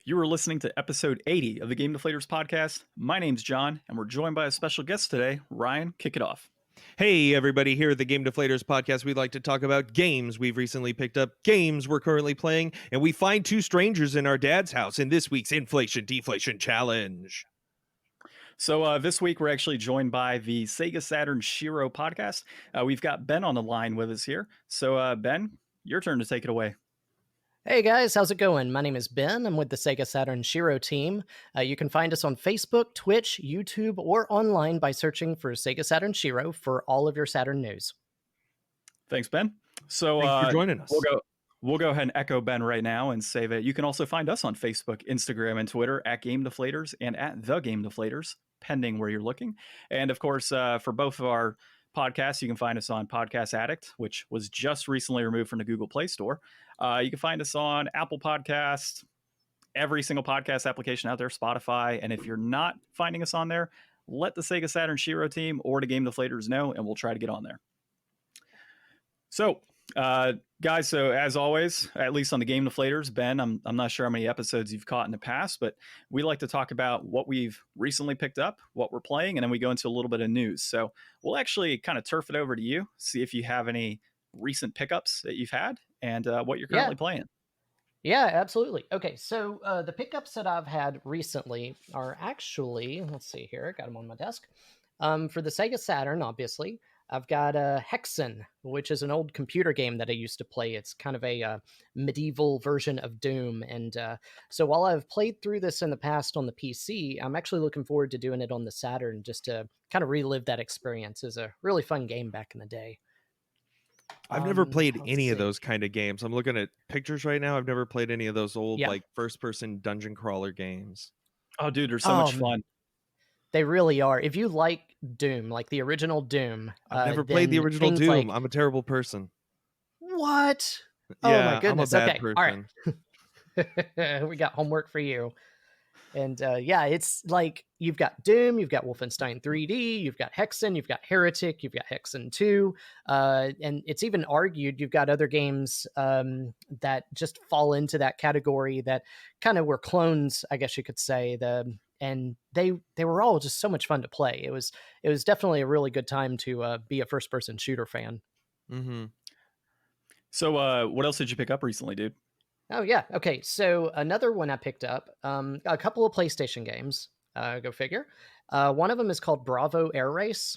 You are listening to episode 80 of the Game Deflators Podcast. My name's John, and we're joined by a special guest today. Ryan, kick it off. Hey, everybody, here at the Game Deflators Podcast, we'd like to talk about games we've recently picked up, games we're currently playing, and we find two strangers in our dad's house in this week's Inflation Deflation Challenge. So this week, we're actually joined by the Sega Saturn Shiro podcast. We've got Ben on the line with us here. So Ben, your turn to take it away. Hey guys, how's it going? My name is Ben. I'm with the Sega Saturn Shiro team. You can find us on Facebook, Twitch, YouTube, or online by searching for Sega Saturn Shiro for all of your Saturn news. Thanks, Ben. So Thanks for joining us. We'll go ahead and echo Ben right now and say that you can also find us on Facebook, Instagram, and Twitter at Game Deflators and at The Game Deflators, pending where you're looking. And of course, for both of our podcasts, you can find us on Podcast Addict, which was just recently removed from the Google Play Store. You can find us on Apple Podcasts, every single podcast application out there, Spotify. And if you're not finding us on there, let the Sega Saturn Shiro team or the Game Deflators know, and we'll try to get on there. So, guys, so as always, at least on the Game Deflators, Ben, I'm not sure how many episodes you've caught in the past, but we like to talk about what we've recently picked up, what we're playing, and then we go into a little bit of news. So we'll actually kind of turf it over to you, see if you have any recent pickups that you've had and what you're currently playing. Yeah, absolutely. Okay, so the pickups that I've had recently are actually, let's see here, got them on my desk. For the Sega Saturn, obviously, I've got Hexen, which is an old computer game that I used to play. It's kind of a medieval version of Doom. And so while I've played through this in the past on the PC, I'm actually looking forward to doing it on the Saturn just to kind of relive that experience. It was a really fun game back in the day. I've never played any of those kind of games. I'm looking at pictures right now. I've never played any of those old like first-person dungeon crawler games. Oh, dude, they're so much fun. They really are. If you like Doom, like the original Doom. I've never played the original Doom. I'm a terrible person. What? Yeah, oh my goodness. I'm a bad person. All right. We got homework for you. And it's like you've got Doom, you've got Wolfenstein 3D, you've got Hexen, you've got Heretic, you've got Hexen 2. And it's even argued you've got other games that just fall into that category that kind of were clones, I guess you could say. And they were all just so much fun to play. It was definitely a really good time to be a first person shooter fan. Mm-hmm. So what else did you pick up recently, dude? Oh yeah. Okay. So another one I picked up, a couple of PlayStation games, go figure. One of them is called Bravo Air Race.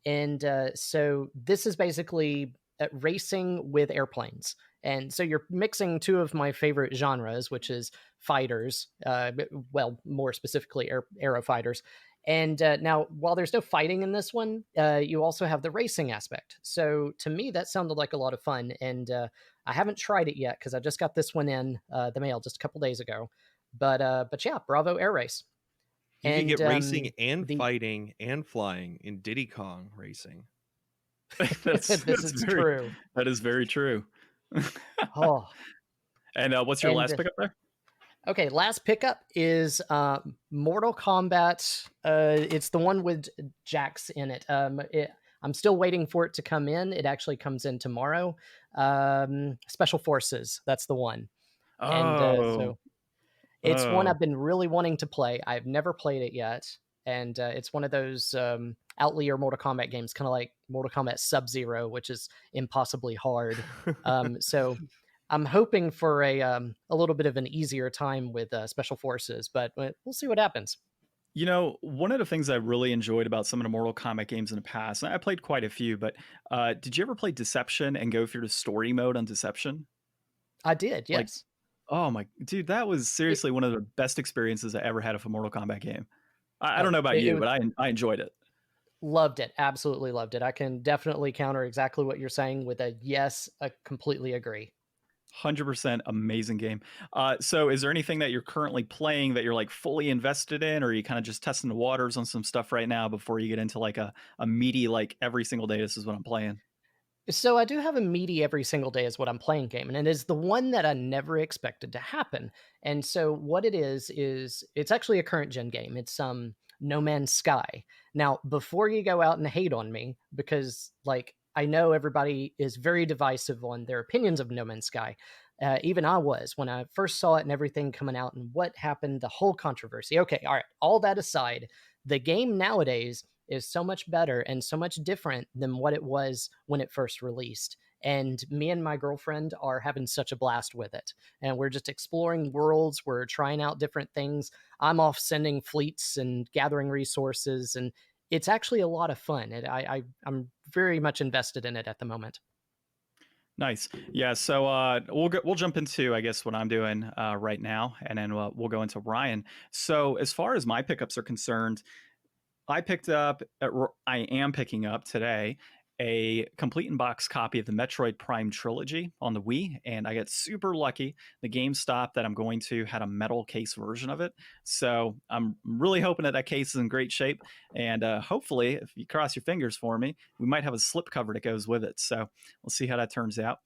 And so this is basically racing with airplanes. And so you're mixing two of my favorite genres, which is fighters, more specifically aero fighters. And now, while there's no fighting in this one, you also have the racing aspect. So to me, that sounded like a lot of fun. And I haven't tried it yet because I just got this one in the mail just a couple days ago. But yeah, Bravo Air Race. You can get racing and fighting and flying in Diddy Kong Racing. This is true. That is very true. Oh. And what's your last pickup there? Okay, last pickup is Mortal Kombat. It's the one with Jax in it. I'm still waiting for it to come in. It actually comes in tomorrow. Special Forces, that's the one. Oh. And so it's one I've been really wanting to play. I've never played it yet. And it's one of those outlier Mortal Kombat games, kind of like Mortal Kombat Sub-Zero, which is impossibly hard. So I'm hoping for a little bit of an easier time with Special Forces, but we'll see what happens. You know, one of the things I really enjoyed about some of the Mortal Kombat games in the past, and I played quite a few, but did you ever play Deception and go through the story mode on Deception? I did, yes. Oh my, dude, that was seriously one of the best experiences I ever had of a Mortal Kombat game. I don't know about you, but I enjoyed it. Loved it. Absolutely loved it. I can definitely counter exactly what you're saying with a yes. I completely agree. 100% amazing game. So is there anything that you're currently playing that you're like fully invested in, or are you kind of just testing the waters on some stuff right now before you get into like a meaty, like every single day, this is what I'm playing? So I do have a meaty every single day is what I'm playing game, and it is the one that I never expected to happen. And so what it is it's actually a current gen game. It's No Man's Sky. Now, before you go out and hate on me, because like I know everybody is very divisive on their opinions of No Man's Sky, Even I was when I first saw it and everything coming out and what happened, the whole controversy. Okay, all right, all that aside, the game nowadays is so much better and so much different than what it was when it first released. And me and my girlfriend are having such a blast with it. And we're just exploring worlds. We're trying out different things. I'm off sending fleets and gathering resources. And it's actually a lot of fun. I'm very much invested in it at the moment. Nice. Yeah. So we'll jump into, I guess, what I'm doing right now, and then we'll go into Ryan. So as far as my pickups are concerned, I am picking up today a complete in box copy of the Metroid Prime trilogy on the Wii, and I got super lucky. The GameStop that I'm going to had a metal case version of it, so I'm really hoping that case is in great shape. And hopefully, if you cross your fingers for me, we might have a slipcover that goes with it. So we'll see how that turns out.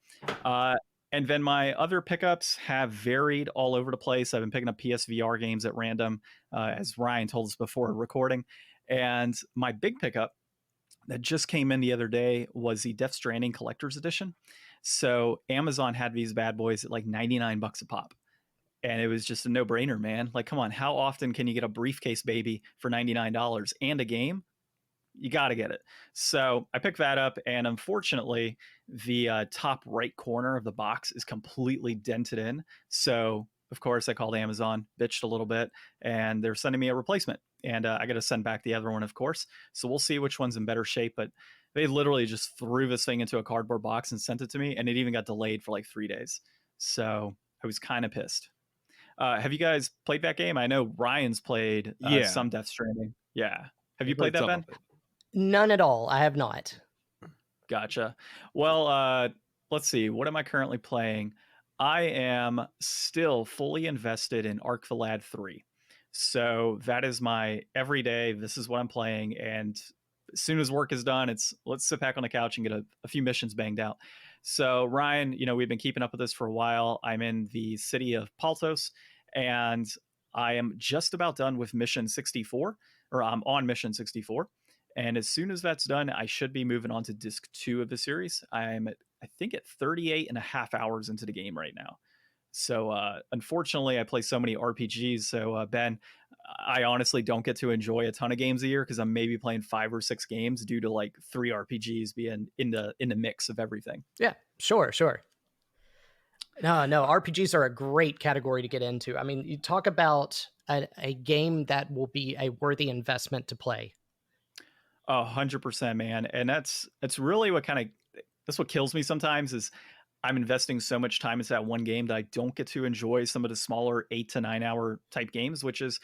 And then my other pickups have varied all over the place. I've been picking up PSVR games at random, as Ryan told us before recording. And my big pickup that just came in the other day was the Death Stranding Collector's Edition. So Amazon had these bad boys at like 99 bucks a pop. And it was just a no-brainer, man. Like, come on, how often can you get a briefcase baby for $99 and a game? You got to get it. So I picked that up, and unfortunately, the top right corner of the box is completely dented in. So, of course, I called Amazon, bitched a little bit, and they're sending me a replacement. And I got to send back the other one, of course. So we'll see which one's in better shape. But they literally just threw this thing into a cardboard box and sent it to me, and it even got delayed for like 3 days. So I was kind of pissed. Have you guys played that game? I know Ryan's played some Death Stranding. Yeah. Have you played that, Ben? None at all. I have not. Gotcha. Well, let's see. What am I currently playing? I am still fully invested in Arc the Lad 3. So that is my everyday. This is what I'm playing. And as soon as work is done, let's sit back on the couch and get a few missions banged out. So Ryan, we've been keeping up with this for a while. I'm in the city of Paltos, and I am just about done with mission 64, or I'm on mission 64. And as soon as that's done, I should be moving on to disc 2 of the series. I'm I think at 38 and a half hours into the game right now. So unfortunately, I play so many RPGs. So Ben, I honestly don't get to enjoy a ton of games a year because I'm maybe playing 5 or 6 games due to like 3 RPGs being in the mix of everything. Yeah, sure. No, RPGs are a great category to get into. I mean, you talk about a game that will be a worthy investment to play. 100%, man. And that's really that's what kills me sometimes is I'm investing so much time into that one game that I don't get to enjoy some of the smaller 8 to 9 hour type games, which is,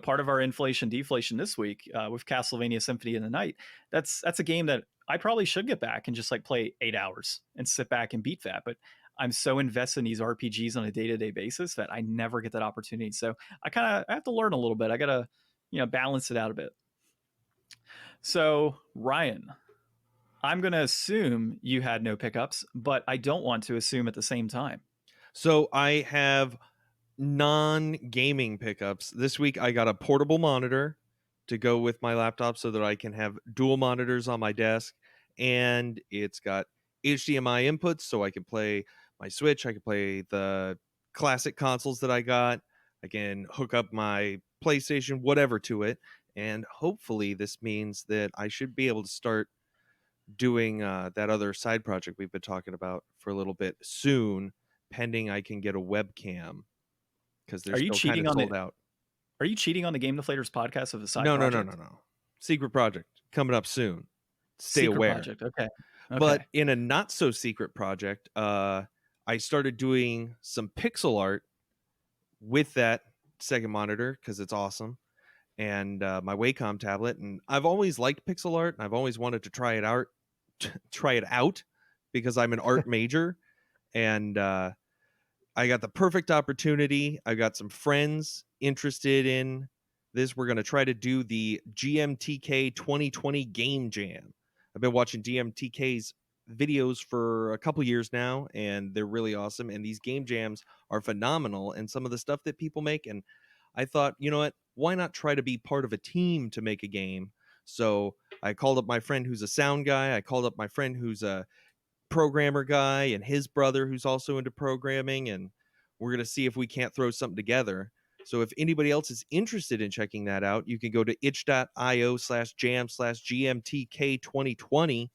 part of our inflation deflation this week with Castlevania Symphony in the Night. That's a game that I probably should get back and just like play 8 hours and sit back and beat that. But I'm so invested in these RPGs on a day-to-day basis that I never get that opportunity. So I have to learn a little bit. I got to, balance it out a bit. So Ryan, I'm going to assume you had no pickups, but I don't want to assume at the same time. So I have non-gaming pickups. This week I got a portable monitor to go with my laptop so that I can have dual monitors on my desk. And it's got HDMI inputs so I can play my Switch. I can play the classic consoles that I got. I can hook up my PlayStation, whatever to it. And hopefully this means that I should be able to start doing that other side project we've been talking about for a little bit soon, pending I can get a webcam, because they're still kind of sold out. Are you cheating on the Game Deflators podcast of the side No, project? No. Secret project coming up soon. Stay secret aware. Project. Okay. But in a not so secret project, I started doing some pixel art with that Sega monitor because it's awesome. And my Wacom tablet, and I've always liked pixel art, and I've always wanted to try it out because I'm an art major, and I got the perfect opportunity. I got some friends interested in this. We're going to try to do the GMTK 2020 Game Jam. I've been watching GMTK's videos for a couple years now, and they're really awesome, and these game jams are phenomenal, and some of the stuff that people make, and I thought, you know what, why not try to be part of a team to make a game? So I called up my friend who's a sound guy. I called up my friend who's a programmer guy and his brother who's also into programming, and we're going to see if we can't throw something together. So if anybody else is interested in checking that out, you can go to itch.io/jam/GMTK2020.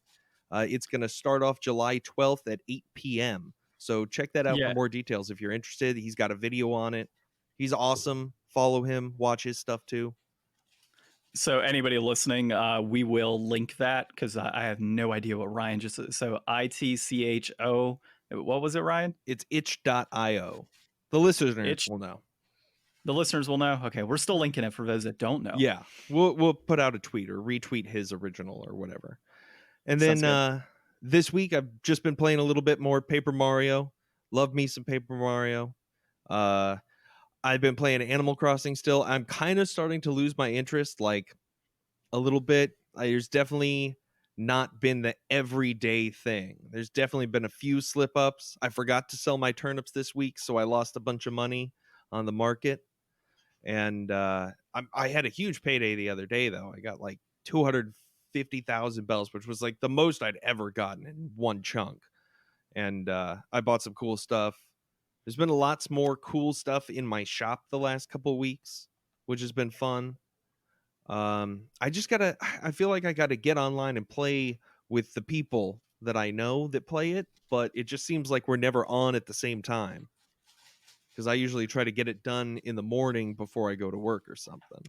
It's going to start off July 12th at 8 p.m. So check that out for Yeah. more details if you're interested. He's got a video on it. He's awesome. Follow him. Watch his stuff too. So anybody listening, we will link that because I have no idea what Ryan just said. So ITCHO. What was it, Ryan? It's itch.io. The listeners Itch. will know. The listeners will know. Okay, we're still linking it for those that don't know. Yeah, we'll put out a tweet or retweet his original or whatever. And then this week I've just been playing a little bit more Paper Mario. Love me some Paper Mario. I've been playing Animal Crossing still. I'm kind of starting to lose my interest, like a little bit. There's definitely not been the everyday thing. There's definitely been a few slip ups. I forgot to sell my turnips this week, so I lost a bunch of money on the market. And I had a huge payday the other day, though. I got like 250,000 bells, which was like the most I'd ever gotten in one chunk. And I bought some cool stuff. There's been lots more cool stuff in my shop the last couple of weeks, which has been fun. I feel like I gotta get online and play with the people that I know that play it, but it just seems like we're never on at the same time. Because I usually try to get it done in the morning before I go to work or something.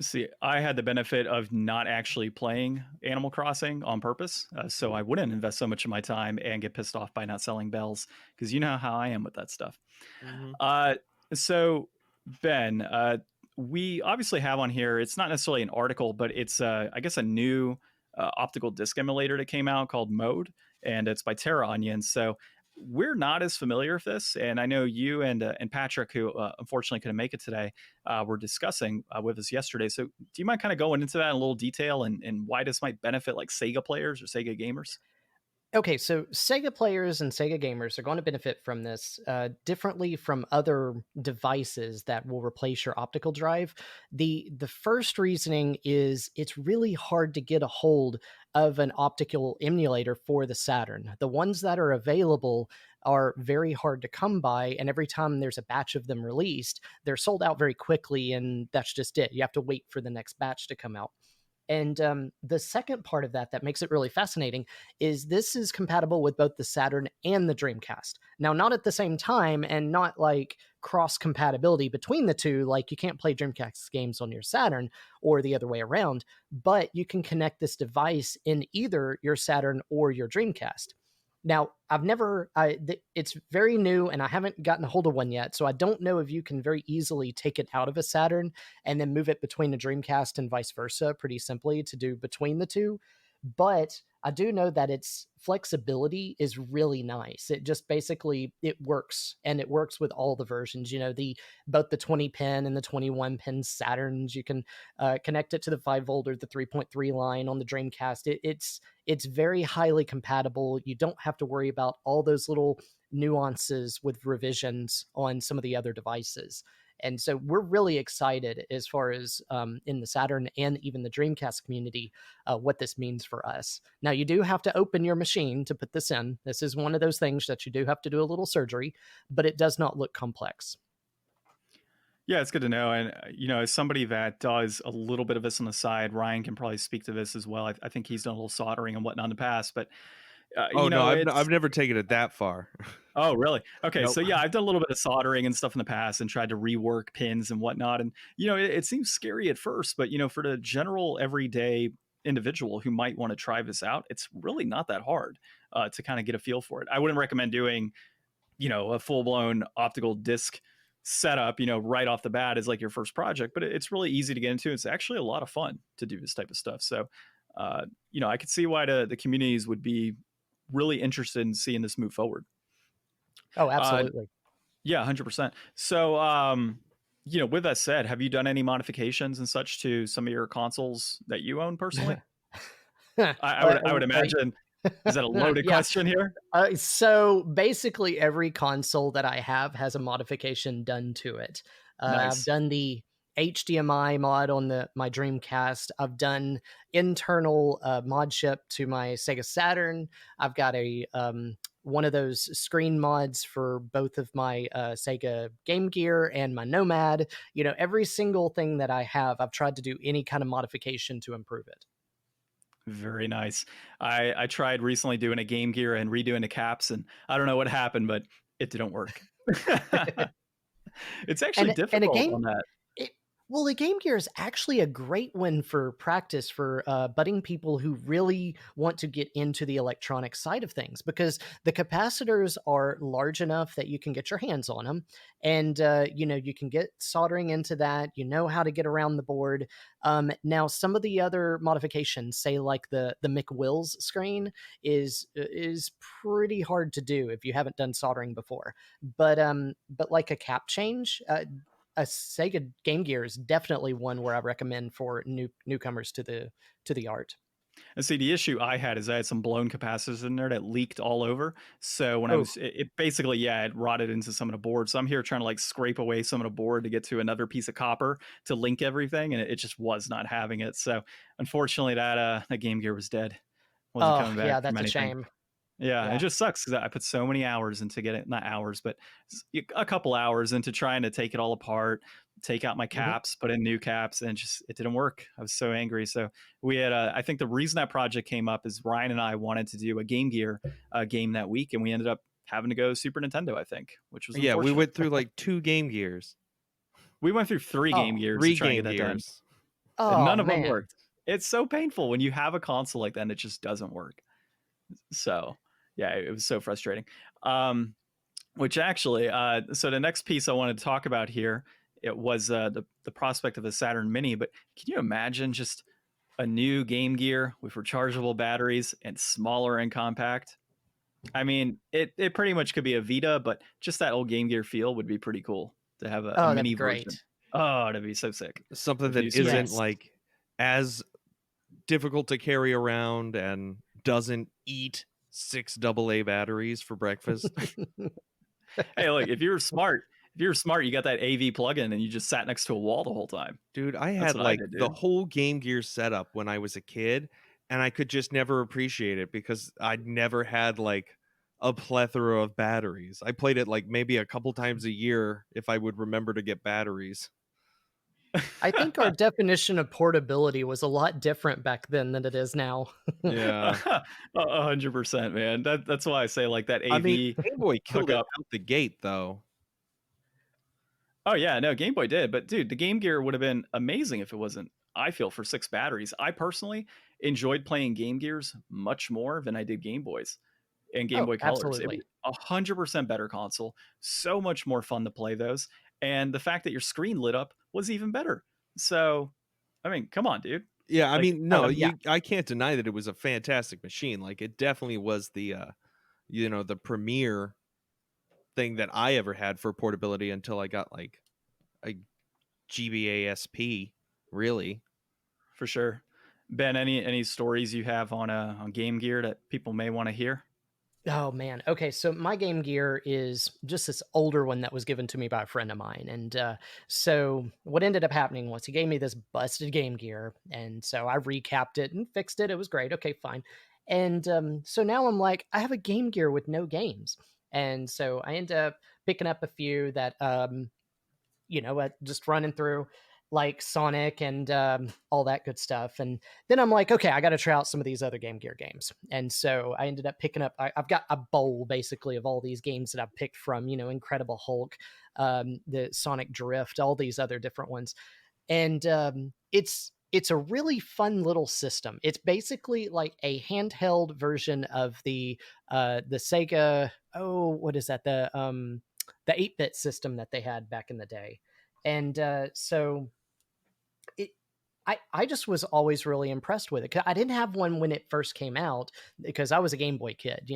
See, I had the benefit of not actually playing Animal Crossing on purpose, so I wouldn't invest so much of my time and get pissed off by not selling bells, because you know how I am with that stuff. Mm-hmm. So, Ben, we obviously have on here, it's not necessarily an article, but it's, I guess, a new optical disc emulator that came out called Mode, and it's by Terra Onion. So we're not as familiar with this, and I know you and Patrick, who unfortunately couldn't make it today, were discussing with us yesterday. So do you mind kind of going into that in a little detail and why this might benefit like Sega players or Sega gamers? Okay, so Sega players and Sega gamers are going to benefit from this differently from other devices that will replace your optical drive. The first reasoning is it's really hard to get a hold of an optical emulator for the Saturn. The ones that are available are very hard to come by, and every time there's a batch of them released, they're sold out very quickly, and that's just it. You have to wait for the next batch to come out. And the second part of that makes it really fascinating is this is compatible with both the Saturn and the Dreamcast. Now, not at the same time and not like cross compatibility between the two, like you can't play Dreamcast games on your Saturn or the other way around, but you can connect this device in either your Saturn or your Dreamcast. Now, it's very new and I haven't gotten a hold of one yet, so I don't know if you can very easily take it out of a Saturn and then move it between a Dreamcast and vice versa pretty simply to do between the two. But I do know that its flexibility is really nice. It just basically, it works, and it works with all the versions. You know, both the 20 pin and the 21 pin Saturns. You can connect it to the 5-volt or the 3.3 line on the Dreamcast. It's very highly compatible. You don't have to worry about all those little nuances with revisions on some of the other devices. And so we're really excited as far as in the Saturn and even the Dreamcast community, what this means for us. Now, you do have to open your machine to put this in. This is one of those things that you do have to do a little surgery, but it does not look complex. Yeah, it's good to know. And, as somebody that does a little bit of this on the side, Ryan can probably speak to this as well. I think he's done a little soldering and whatnot in the past, but I've never taken it that far. Oh, really? Okay. Nope. So yeah, I've done a little bit of soldering and stuff in the past and tried to rework pins and whatnot. And, it seems scary at first, but, for the general everyday individual who might want to try this out, it's really not that hard to kind of get a feel for it. I wouldn't recommend doing, a full blown optical disc setup, right off the bat as like your first project, but it's really easy to get into. It's actually a lot of fun to do this type of stuff. So, I could see why the communities would be really interested in seeing this move forward. Oh, absolutely. Yeah, 100%. So, with that said, have you done any modifications and such to some of your consoles that you own personally? I would imagine. Is that a loaded question here? So basically every console that I have has a modification done to it. Nice. I've done the HDMI mod on my Dreamcast. I've done internal mod ship to my Sega Saturn. I've got a one of those screen mods for both of my Sega Game Gear and my Nomad. Every single thing that I have, I've tried to do any kind of modification to improve it. Very nice. I tried recently doing a Game Gear and redoing the caps, and I don't know what happened, but it didn't work. It's actually difficult on that. Well, the Game Gear is actually a great one for practice for budding people who really want to get into the electronic side of things, because the capacitors are large enough that you can get your hands on them, and you can get soldering into that. You know how to get around the board. Now, some of the other modifications, say like the McWill's screen, is pretty hard to do if you haven't done soldering before. But like a cap change. A Sega Game Gear is definitely one where I recommend for newcomers to the art. And see, the issue I had is I had some blown capacitors in there that leaked all over. So when it basically, it rotted into some of the board. So I'm here trying to like scrape away some of the board to get to another piece of copper to link everything, and it just was not having it. So unfortunately, that Game Gear was dead. Wasn't coming back. Yeah, that's a shame. Yeah, it just sucks because I put so many hours into not hours, but a couple hours into trying to take it all apart, take out my caps, put in new caps, and it didn't work. I was so angry. So we had, I think the reason that project came up is Ryan and I wanted to do a Game Gear game that week, and we ended up having to go Super Nintendo, I think, which was we went through like 2 Game Gears. We went through 3 Game Gears to try and get that done. Oh, none of them worked. It's so painful when you have a console like that and it just doesn't work. So yeah, it was so frustrating. Which actually, so the next piece I wanted to talk about here, it was the prospect of a Saturn Mini. But can you imagine just a new Game Gear with rechargeable batteries and smaller and compact? I mean, it pretty much could be a Vita, but just that old Game Gear feel would be pretty cool to have a mini version. Oh, that'd be so sick. Something that isn't like as difficult to carry around and doesn't eat 6 AA batteries for breakfast. Hey, look, if you're smart, you got that AV plug-in and you just sat next to a wall the whole time. Dude, I had the whole Game Gear setup when I was a kid, and I could just never appreciate it because I'd never had like a plethora of batteries. I played it like maybe a couple times a year if I would remember to get batteries. I think our definition of portability was a lot different back then than it is now. Yeah, 100%, man. That's why I say like that AV. I mean, Game Boy killed it out the gate, though. Oh yeah, no, Game Boy did, but dude, the Game Gear would have been amazing if it wasn't. I feel for 6 batteries. I personally enjoyed playing Game Gears much more than I did Game Boys and Game Boy Colors. Absolutely. 100% better console. So much more fun to play those. And the fact that your screen lit up was even better. So, I mean, come on, dude. Yeah, I mean, no, I can't deny that it was a fantastic machine. Like, it definitely was the, the premier thing that I ever had for portability until I got like a GBA-SP, really. For sure. Ben, any stories you have on Game Gear that people may want to hear? Oh man. Okay, so my Game Gear is just this older one that was given to me by a friend of mine, and so what ended up happening was he gave me this busted Game Gear, and so I recapped it and fixed it. It was great. Okay, fine. And so now I'm like, I have a Game Gear with no games, and so I end up picking up a few that just running through, like Sonic and all that good stuff. And then I'm like, okay, I got to try out some of these other Game Gear games. And so I ended up picking up, I've got a bowl basically of all these games that I've picked from, Incredible Hulk, the Sonic Drift, all these other different ones. And it's a really fun little system. It's basically like a handheld version of the Sega, what is that? The 8-bit system that they had back in the day. And so I just was always really impressed with it. 'Cause I didn't have one when it first came out because I was a Game Boy kid.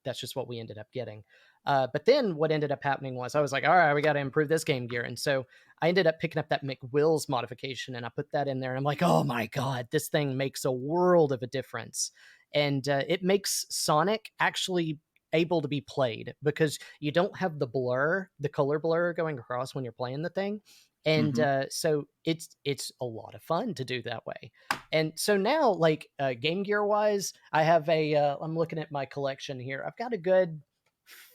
That's just what we ended up getting. But then what ended up happening was I was like, all right, we got to improve this Game Gear. And so I ended up picking up that McWill's modification and I put that in there. And I'm like, oh my God, this thing makes a world of a difference. And it makes Sonic actually able to be played because you don't have the color blur going across when you're playing the thing. And Mhm. so it's a lot of fun to do that way. And so now, like Game Gear wise, I have I'm looking at my collection here. I've got a good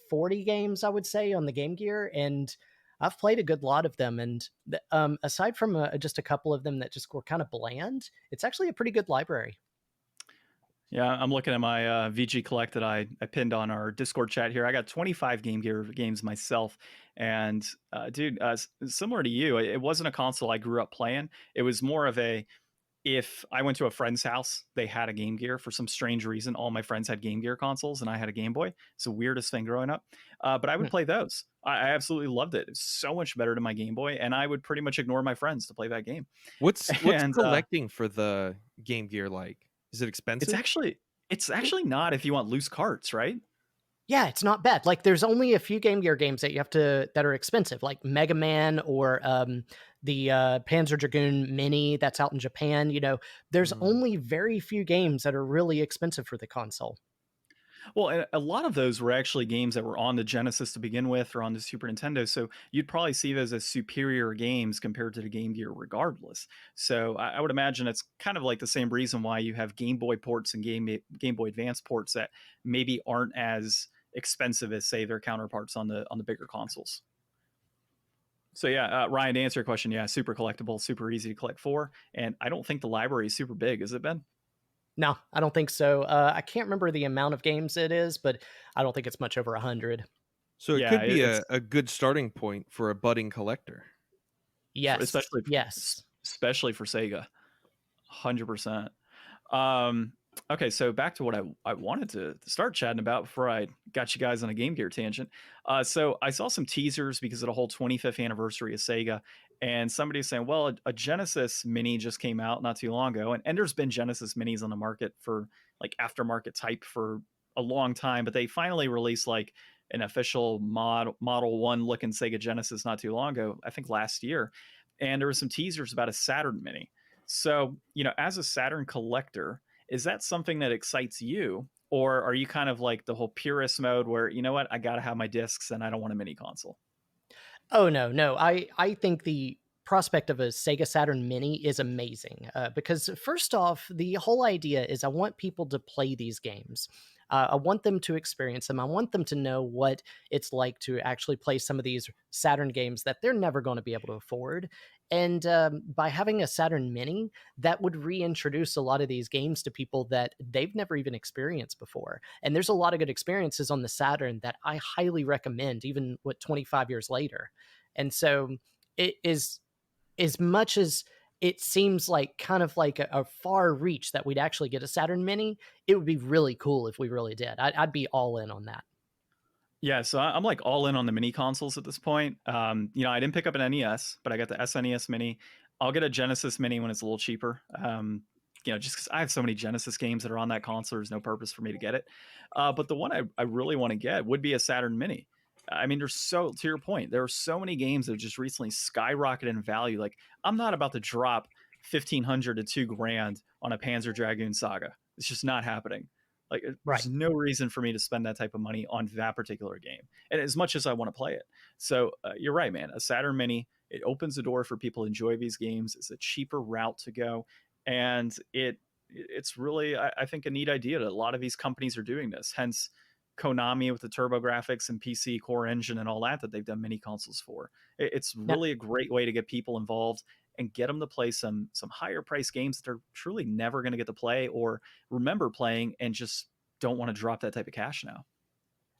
40 games, I would say, on the Game Gear, and I've played a good lot of them. And aside from just a couple of them that just were kind of bland, it's actually a pretty good library. Yeah, I'm looking at my VG Collect that I pinned on our Discord chat here. I got 25 Game Gear games myself, and dude, similar to you, it wasn't a console I grew up playing. It was more of a if I went to a friend's house, they had a Game Gear for some strange reason. All my friends had Game Gear consoles, and I had a Game Boy. It's the weirdest thing growing up. But I would Hmm. play those. I absolutely loved it. It's so much better than my Game Boy, and I would pretty much ignore my friends to play that game. What's And collecting for the Game Gear like? Is it it's expensive? actually it's actually not if you want loose carts, right? Yeah, it's not bad. Like, there's only a few Game Gear games that are expensive, like Mega Man or the Panzer Dragoon Mini that's out in Japan. There's Mm. only very few games that are really expensive for the console. Well, a lot of those were actually games that were on the Genesis to begin with or on the Super Nintendo. So you'd probably see those as superior games compared to the Game Gear, regardless. So I would imagine it's kind of like the same reason why you have Game Boy ports and Game Boy Advance ports that maybe aren't as expensive as, say, their counterparts on the bigger consoles. So yeah, Ryan, to answer your question, yeah, super collectible, super easy to collect for, and I don't think the library is super big, is it, Ben? No, I don't think so. I can't remember the amount of games it is, but I don't think it's much over 100. So it Yeah, could be it's a good starting point for a budding collector. Yes, especially yes. especially for Sega, 100%. Um, okay, so back to what I wanted to start chatting about before I got you guys on a Game Gear tangent. So I saw some teasers because of the whole 25th anniversary of Sega, and somebody was saying, well, a Genesis Mini just came out not too long ago, and there's been Genesis Minis on the market for like aftermarket type for a long time, but they finally released like an official Model 1 looking Sega Genesis not too long ago, I think last year, and there were some teasers about a Saturn Mini. So, as a Saturn collector, is that something that excites you? Or are you kind of like the whole purist mode where, you know what, I got to have my discs and I don't want a mini console? Oh no, no. I think the prospect of a Sega Saturn Mini is amazing because first off, the whole idea is I want people to play these games. I want them to experience them. I want them to know what it's like to actually play some of these Saturn games that they're never going to be able to afford. And by having a Saturn Mini, that would reintroduce a lot of these games to people that they've never even experienced before. And there's a lot of good experiences on the Saturn that I highly recommend, even 25 years later. And so it is, as much as it seems like kind of like a far reach that we'd actually get a Saturn Mini, it would be really cool if we really did. I'd be all in on that. Yeah, so I'm like all in on the mini consoles at this point. I didn't pick up an NES, but I got the SNES Mini. I'll get a Genesis Mini when it's a little cheaper. Just because I have so many Genesis games that are on that console, there's no purpose for me to get it. But the one I really want to get would be a Saturn Mini. I mean, to your point, there are so many games that have just recently skyrocketed in value. Like, I'm not about to drop 1,500 to 2 grand on a Panzer Dragoon Saga. It's just not happening. Like, Right. there's no reason for me to spend that type of money on that particular game, and as much as I want to play it. So you're right, man. A Saturn Mini, it opens the door for people to enjoy these games. It's a cheaper route to go, and it's really, I think, a neat idea that a lot of these companies are doing this. Hence, Konami with the TurboGrafx and PC Core Engine and all that they've done mini consoles for. It's Now, really a great way to get people involved and get them to play some higher price games that they're truly never going to get to play or remember playing, and just don't want to drop that type of cash now.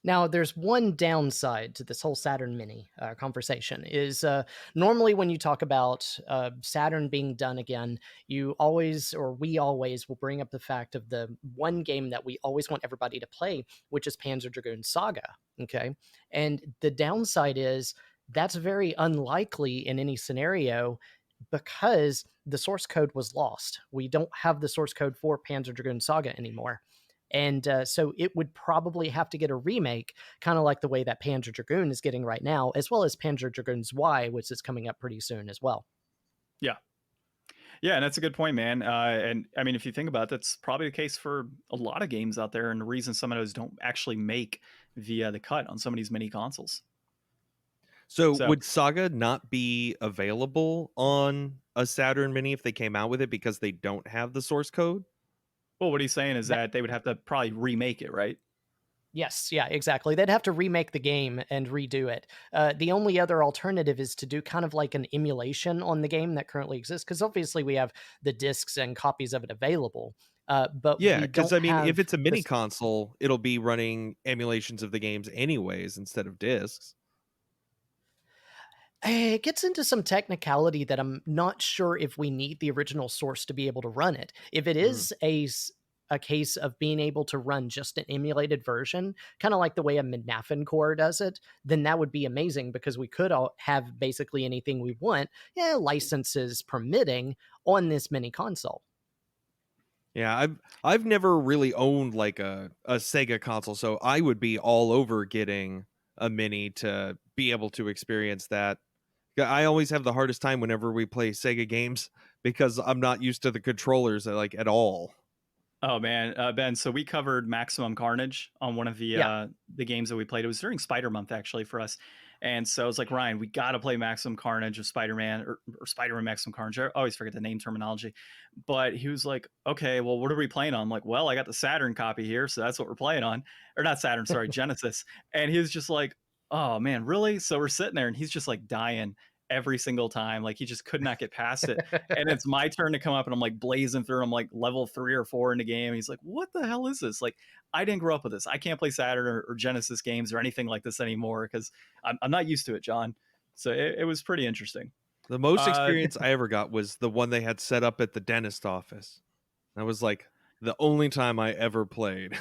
Now, there's one downside to this whole Saturn Mini conversation. Is normally when you talk about Saturn being done again, you always, or we always, will bring up the fact of the one game that we always want everybody to play, which is Panzer Dragoon Saga. Okay, and the downside is that's very unlikely in any scenario because the source code was lost. We don't have the source code for Panzer Dragoon Saga anymore. And so it would probably have to get a remake, kind of like the way that Panzer Dragoon is getting right now, as well as Panzer Dragoon Y, which is coming up pretty soon as well. Yeah. Yeah, and that's a good point, man. And I mean, if you think about it, that's probably the case for a lot of games out there, and the reason some of those don't actually make the cut on some of these mini consoles. So So, would Saga not be available on a Saturn Mini if they came out with it because they don't have the source code? well, what he's saying is that they would have to probably remake it, right? Yes, yeah, exactly. They'd have to remake the game and redo it. The only other alternative is to do kind of like an emulation on the game that currently exists, because obviously we have the discs and copies of it available. But Yeah, we because don't I mean, if have it's a mini this. console, it'll be running emulations of the games anyways instead of discs. It gets into some technicality that I'm not sure if we need the original source to be able to run it. If it is a case of being able to run just an emulated version, kind of like the way a Midnafin core does it, then that would be amazing because we could all have basically anything we want, licenses permitting, on this mini console. Yeah, I've never really owned like a Sega console, so I would be all over getting a mini to be able to experience that. I always have the hardest time whenever we play Sega games because I'm not used to the controllers like at all. Oh man, Ben. So we covered Maximum Carnage on one of Yeah. the games that we played. It was during Spider Month actually for us, and so I was like, Ryan, we got to play Maximum Carnage of Spider-Man or Spider-Man Maximum Carnage. I always forget the name terminology, but he was like, okay, well, what are we playing on? I'm like, well, I got the Saturn copy here, so that's what we're playing on, or not Saturn, sorry, Genesis. And he was just like, oh man, really? So we're sitting there, and he's just like dying every single time, like he just could not get past it. And it's my turn to come up, and I'm like blazing through. I'm like level 3 or 4 in the game. He's like, what the hell is this? Like, I didn't grow up with this. I can't play Saturn or Genesis games or anything like this anymore because I'm not used to it, John. So it was pretty interesting. The most experience I ever got was the one they had set up at the dentist office. That was like the only time I ever played.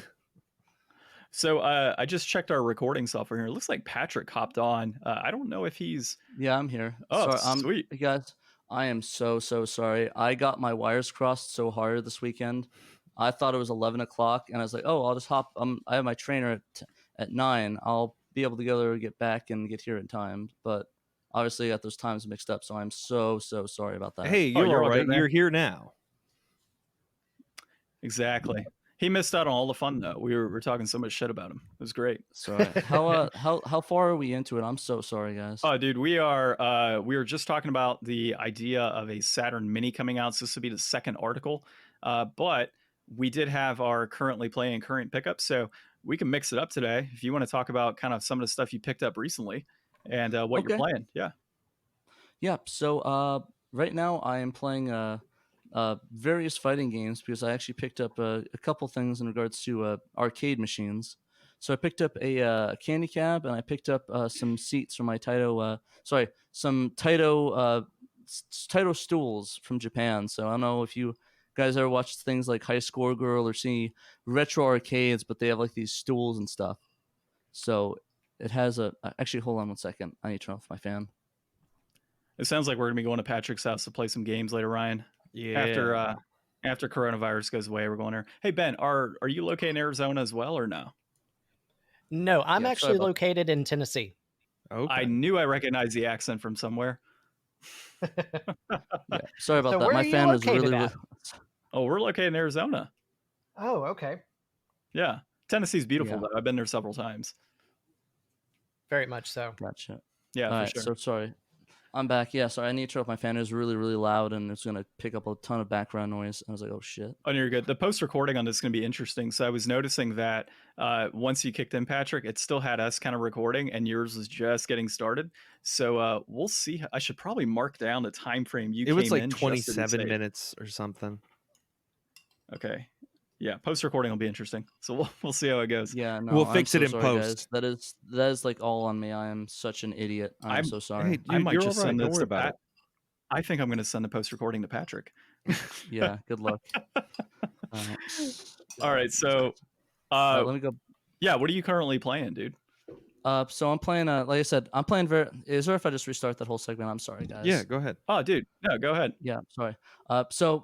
So I just checked our recording software here. It looks like Patrick hopped on. I don't know if he's. Yeah, I'm here. Oh, Sorry, sweet. Hey guys, I am so sorry. I got my wires crossed so hard this weekend. I thought it was 11 o'clock, and I was like, "Oh, I'll just hop. I have my trainer at 9. I'll be able to get back and get here in time." But obviously, I got those times mixed up, so I'm so sorry about that. Hey, you're all all right. good, man. You're here now. Exactly. He missed out on all the fun though. We were talking so much shit about him. It was great. Sorry. How far are we into it? I'm so sorry, guys. Oh, dude, we were just talking about the idea of a Saturn Mini coming out. So this will be the second article, but we did have our currently playing current pickup, so we can mix it up today if you want to talk about kind of some of the stuff you picked up recently and what you're playing. Yeah. Yeah. So right now I am playing various fighting games because I actually picked up a couple things in regards to arcade machines. So I picked up a candy cab, and I picked up some seats from my Taito. Some Taito Taito stools from Japan. So I don't know if you guys ever watched things like High Score Girl or see retro arcades, but they have like these stools and stuff. So it has actually, hold on one second. I need to turn off my fan. It sounds like we're gonna be going to Patrick's house to play some games later, Ryan. Yeah. After coronavirus goes away, we're going there. Hey Ben, are you located in Arizona as well or no? No, I'm Yeah, actually located in Tennessee. Okay. I knew I recognized the accent from somewhere. Yeah, sorry about So that. where My are you fan was located really. at? Oh, we're located in Arizona. Oh, okay. Yeah, Tennessee's beautiful Yeah. though. I've been there several times. Very much so. Gotcha. Yeah, All for right, sure. so sorry. I'm back. Yeah, sorry. I need to turn off my fan. It was really loud, and it's gonna pick up a ton of background noise. I was like, oh shit. Oh, you're good. The post recording on this is going to be interesting. So I was noticing that once you kicked in, Patrick, it still had us kind of recording, and yours was just getting started. So we'll see. I should probably mark down the time frame you. It was came like in just to be 27 safe. minutes or something. Okay. Yeah, post recording will be interesting. So we'll see how it goes. Yeah, no. We'll I'm fix so it in sorry, post. guys. That is like all on me. I am such an idiot. I'm so sorry. Hey, I might you're just all right. send Don't this worry to about Pat. it. I think I'm going to send the post recording to Patrick. Yeah, good luck. All right, so let me go. yeah, what are you currently playing, dude? So I'm playing. Like I said, I'm playing. Is there if I just restart that whole segment? I'm sorry, guys. Yeah, go ahead. Oh, dude, no, go ahead. Yeah, sorry. So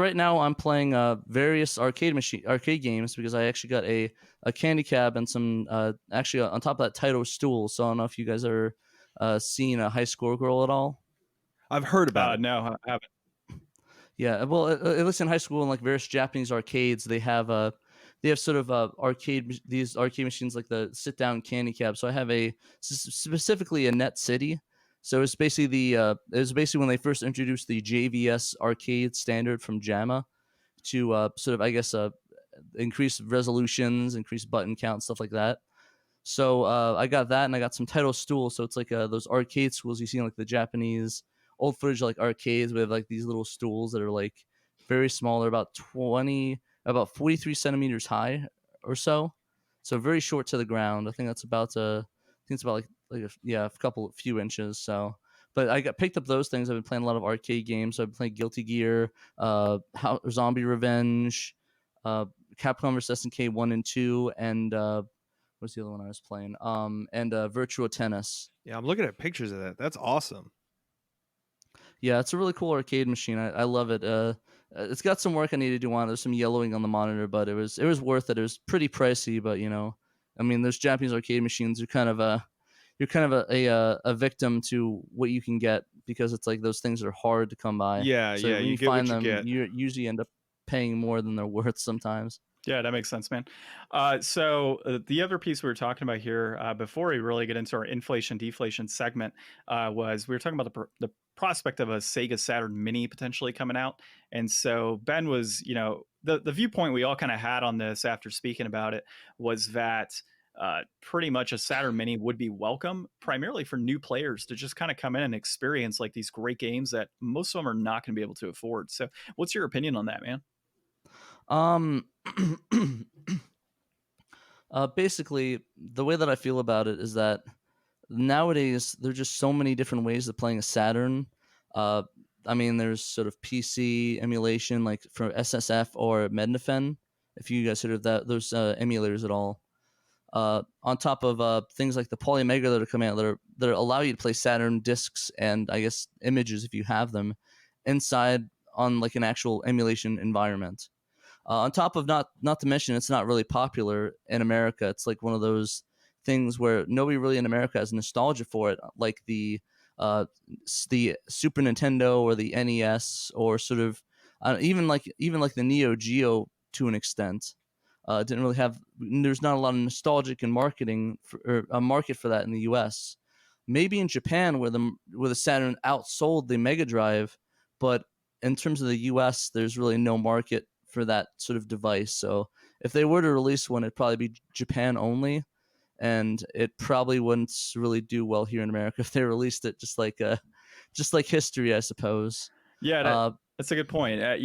right now I'm playing various arcade games because I actually got a candy cab and some actually on top of that Taito stool. So I don't know if you guys are seen a High Score Girl at all. I've heard about it. No, I haven't. Yeah, well, at least in high school and like various Japanese arcades, they have sort of these arcade machines like the sit down candy cab. So I have specifically a Net City. So it's basically when they first introduced the JVS arcade standard from JAMA to sort of, I guess, increase resolutions, increase button count, stuff like that. So I got that, and I got some Title stools. So it's like those arcade stools you see in like the Japanese old footage, like arcades with like these little stools that are like very small. They're about 43 centimeters high or so. So very short to the ground. I think it's about a few inches. So, but I picked up those things. I've been playing a lot of arcade games. So I've been playing Guilty Gear, Zombie Revenge, Capcom vs SNK 1 and 2, and what's the other one I was playing? And Virtua Tennis. Yeah, I'm looking at pictures of that. That's awesome. Yeah, it's a really cool arcade machine. I love it. It's got some work I need to do on it. There's some yellowing on the monitor, but it was worth it. It was pretty pricey, but I mean, those Japanese arcade machines are kind of a victim to what you can get, because it's like those things are hard to come by. Yeah, so yeah. When you find them, you usually end up paying more than they're worth sometimes. Yeah, that makes sense, man. So the other piece we were talking about here before we really get into our inflation deflation segment was we were talking about the prospect of a Sega Saturn Mini potentially coming out. And so Ben was, the viewpoint we all kind of had on this after speaking about it was that pretty much a Saturn Mini would be welcome, primarily for new players to just kind of come in and experience like these great games that most of them are not going to be able to afford. So what's your opinion on that, man? Basically, the way that I feel about it is that nowadays there's just so many different ways of playing a Saturn. I mean, there's sort of PC emulation, like from SSF or Mednafen, if you guys heard of those emulators at all. On top of things like the Polymega that are coming out that allow you to play Saturn discs and, I guess, images if you have them inside on like an actual emulation environment. On top of not to mention, it's not really popular in America. It's like one of those things where nobody really in America has nostalgia for it, like the Super Nintendo or the NES, or sort of even like the Neo Geo to an extent. Didn't really have. There's not a lot of nostalgic and or a market for that in the U.S. Maybe in Japan, where the Saturn outsold the Mega Drive, but in terms of the U.S., there's really no market for that sort of device. So if they were to release one, it'd probably be Japan only, and it probably wouldn't really do well here in America if they released it. Just like history, I suppose. Yeah, that's a good point. At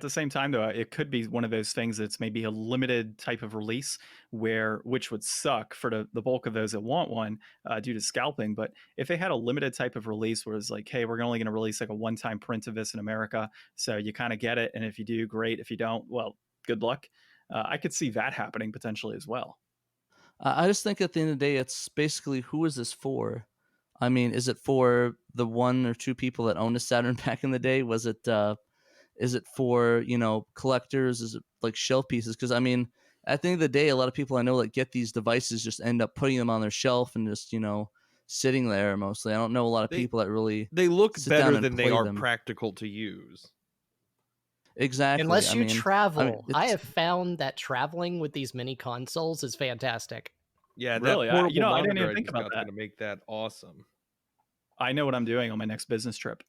the same time, though, it could be one of those things that's maybe a limited type of release, which would suck for the bulk of those that want one due to scalping. But if they had a limited type of release where it's like, hey, we're only going to release like a one-time print of this in America, so you kind of get it, and if you do, great. If you don't, well, good luck. I could see that happening potentially as well. I just think at the end of the day, it's basically, who is this for? I mean, is it for the one or two people that owned a Saturn back in the day? Is it for, collectors? Is it like shelf pieces? Because I mean, at the end of the day, a lot of people I know that get these devices just end up putting them on their shelf and just, sitting there mostly. I don't know a lot of people that really they look better than they are them. Practical to use. Exactly. Unless you travel. I have found that traveling with these mini consoles is fantastic. Yeah, really. I didn't even think about that. Going to make that awesome. I know what I'm doing on my next business trip.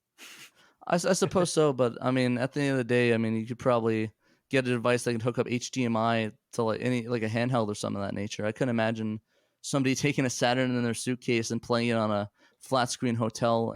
I suppose so, but I mean, at the end of the day, I mean, you could probably get a device that can hook up HDMI to like a handheld or something of that nature. I couldn't imagine somebody taking a Saturn in their suitcase and playing it on a flat screen hotel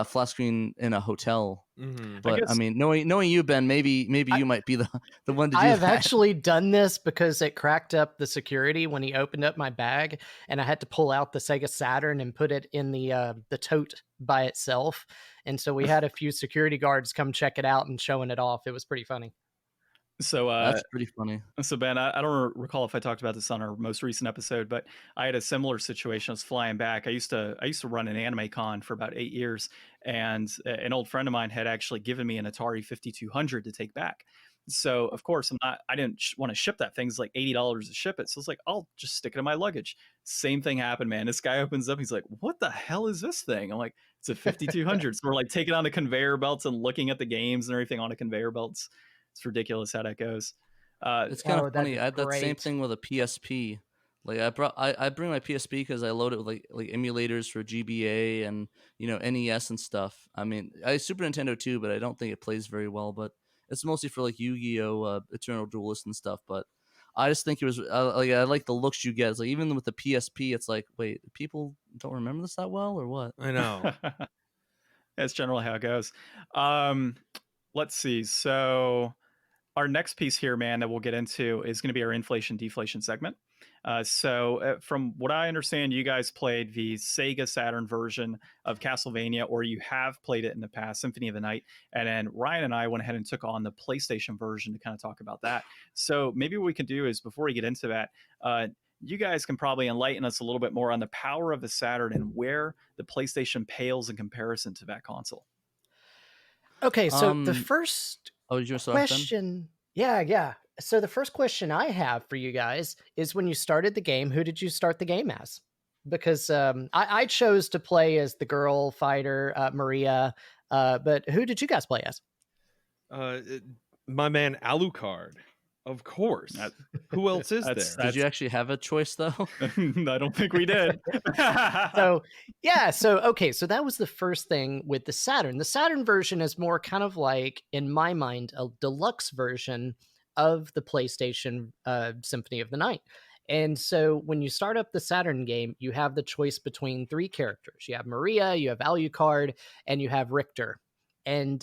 flat screen in a hotel. Mm-hmm. But I mean, knowing you, Ben, maybe you might be the one to do that. I have actually done this because it cracked up the security when he opened up my bag, and I had to pull out the Sega Saturn and put it in the tote by itself. And so we had a few security guards come check it out and showing it off. It was pretty funny. So that's pretty funny. So Ben, I don't recall if I talked about this on our most recent episode, but I had a similar situation. I was flying back. I used to run an anime con for about 8 years, and an old friend of mine had actually given me an Atari 5200 to take back. So of course I didn't want to ship that thing. It's like $80 to ship it. So it's like, I'll just stick it in my luggage. Same thing happened, man. This guy opens up. He's like, what the hell is this thing? I'm like, it's a 5200. So we're like taking on the conveyor belts and looking at the games and everything on the conveyor belts. It's ridiculous how that goes. It's kind of funny. that'd I had be that same great. thing with a PSP. Like I bring my PSP because I load it with like emulators for GBA and NES and stuff. I mean, I Super Nintendo too, but I don't think it plays very well. But it's mostly for like Yu-Gi-Oh, Eternal Duelist and stuff. But I just think it was I like the looks you get. It's like even with the PSP, it's like, wait, people don't remember this that well or what? I know. That's generally how it goes. Let's see. So our next piece here, man, that we'll get into is going to be our inflation deflation segment. From what I understand, you guys played the Sega Saturn version of Castlevania, or you have played it in the past, Symphony of the Night. And then Ryan and I went ahead and took on the PlayStation version to kind of talk about that. So maybe what we can do is, before we get into that, you guys can probably enlighten us a little bit more on the power of the Saturn and where the PlayStation pales in comparison to that console. Okay, so the first did you start then? question, yeah. So the first question I have for you guys is, when you started the game, who did you start the game as? Because I chose to play as the girl fighter, Maria, but who did you guys play as? My man Alucard, of course. Who else is there? Did you actually have a choice though? I don't think we did. So that was the first thing with the Saturn. The Saturn version is more kind of like, in my mind, a deluxe version of the PlayStation Symphony of the Night. And so when you start up the Saturn game, you have the choice between three characters. You have Maria, you have Alucard, and you have Richter. And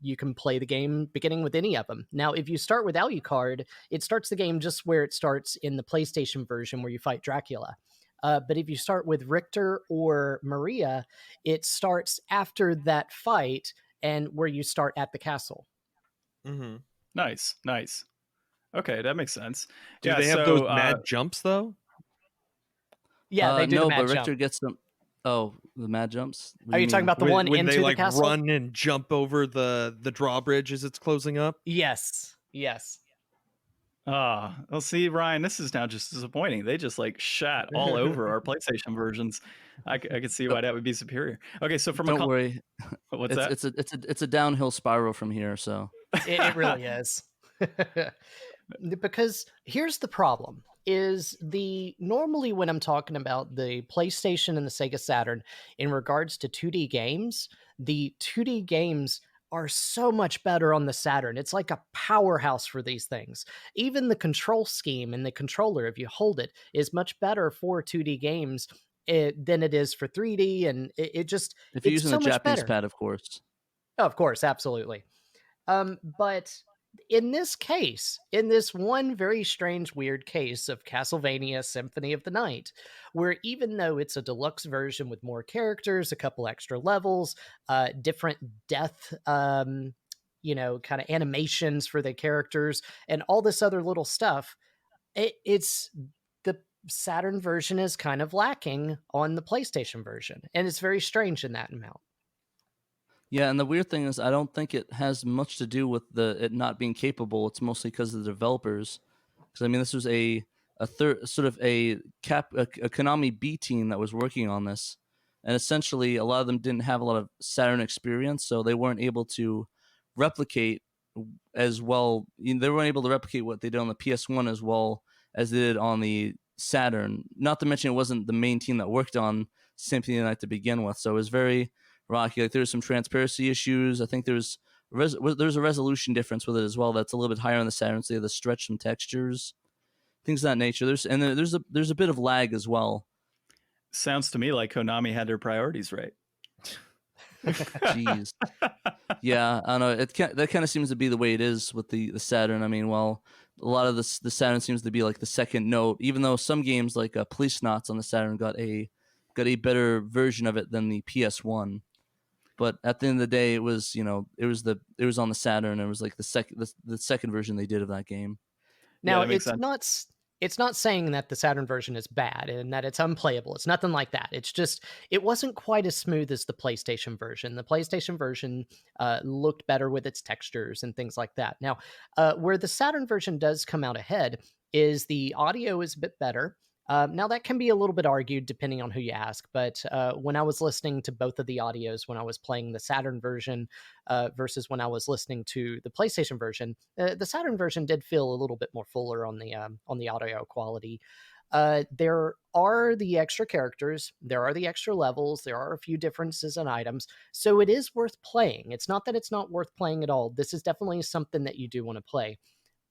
you can play the game beginning with any of them. Now, if you start with Alucard, it starts the game just where it starts in the PlayStation version, where you fight Dracula. But if you start with Richter or Maria, it starts after that fight and where you start at the castle. Mm-hmm. Nice. Okay, that makes sense. Do they have those mad jumps though? Yeah, they do. No, the mad but Richter jump. gets them. Oh, the mad jumps? Are you talking about the one when into they like the castle? run and jump over the drawbridge as it's closing up? Yes. Well, see, Ryan, this is now just disappointing. They just like shat all over our PlayStation versions. I could see why that would be superior. Okay, so Don't worry. What's that? It's a downhill spiral from here. So it really is. Because here's the problem: is normally when I'm talking about the PlayStation and the Sega Saturn in regards to 2D games, the 2D games are so much better on the Saturn. It's like a powerhouse for these things. Even the control scheme and the controller, if you hold it, is much better for 2D games than it is for 3D. And it just, if you're using so the Japanese better. pad, of course. Oh, of course, absolutely. But in this case, in this one very strange, weird case of Castlevania Symphony of the Night, where even though it's a deluxe version with more characters, a couple extra levels, different death, kind of animations for the characters, and all this other little stuff, it's the Saturn version is kind of lacking on the PlayStation version, and it's very strange in that amount. Yeah, and the weird thing is, I don't think it has much to do with it not being capable. It's mostly because of the developers. Because I mean, this was a Konami B team that was working on this, and essentially a lot of them didn't have a lot of Saturn experience, so they weren't able to replicate as well. They weren't able to replicate what they did on the PS1 as well as they did on the Saturn. Not to mention, it wasn't the main team that worked on Symphony of the Night to begin with, so it was very rocky. Like there's some transparency issues. I think there's a resolution difference with it as well. That's a little bit higher on the Saturn, so they have to stretch some textures, things of that nature. There's a bit of lag as well. Sounds to me like Konami had their priorities right. Jeez. Yeah, I don't know. That kind of seems to be the way it is with the Saturn. I mean, well, a lot of the Saturn seems to be like the second note, even though some games like Police Knots on the Saturn got a better version of it than the PS1. But at the end of the day, it was on the Saturn. It was like the second version they did of that game. Now yeah, it's not it's not saying that the Saturn version is bad and that it's unplayable. It's nothing like that. It's just it wasn't quite as smooth as the PlayStation version. The PlayStation version looked better with its textures and things like that. Now, where the Saturn version does come out ahead is the audio is a bit better. Now, that can be a little bit argued depending on who you ask, but when I was listening to both of the audios, when I was playing the Saturn version versus when I was listening to the PlayStation version, the Saturn version did feel a little bit more fuller on the audio quality. There are the extra characters, there are the extra levels, there are a few differences in items, so it is worth playing. It's not that it's not worth playing at all. This is definitely something that you do want to play.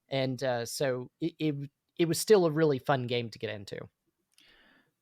And so it was still a really fun game to get into.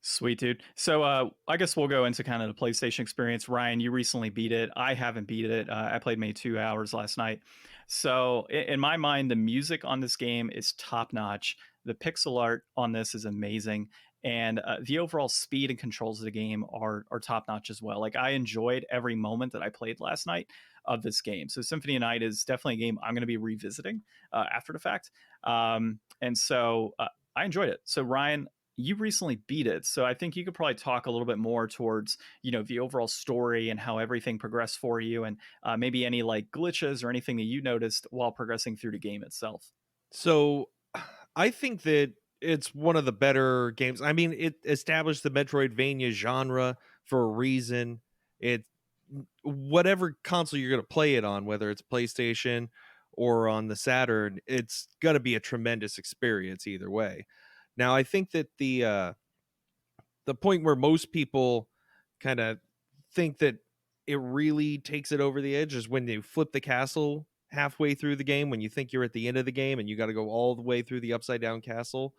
Sweet, dude. So I guess we'll go into kind of the PlayStation experience. Ryan, you recently beat it. I haven't beat it. I played maybe 2 hours last night. So in my mind, the music on this game is top notch. The pixel art on this is amazing. And the overall speed and controls of the game are top notch as well. Like I enjoyed every moment that I played last night of this game. So Symphony of Night is definitely a game I'm going to be revisiting after the fact. And so I enjoyed it. So Ryan, you recently beat it, so I think you could probably talk a little bit more towards, you know, the overall story and how everything progressed for you, and maybe any like glitches or anything that you noticed while progressing through the game itself. So I think that it's one of the better games. I mean, it established the Metroidvania genre for a reason. It whatever console you're going to play it on, whether it's PlayStation or on the Saturn, it's going to be a tremendous experience either way. Now, I think that the point where most people kind of think that it really takes it over the edge is when you flip the castle halfway through the game, when you think you're at the end of the game and you got to go all the way through the upside down castle.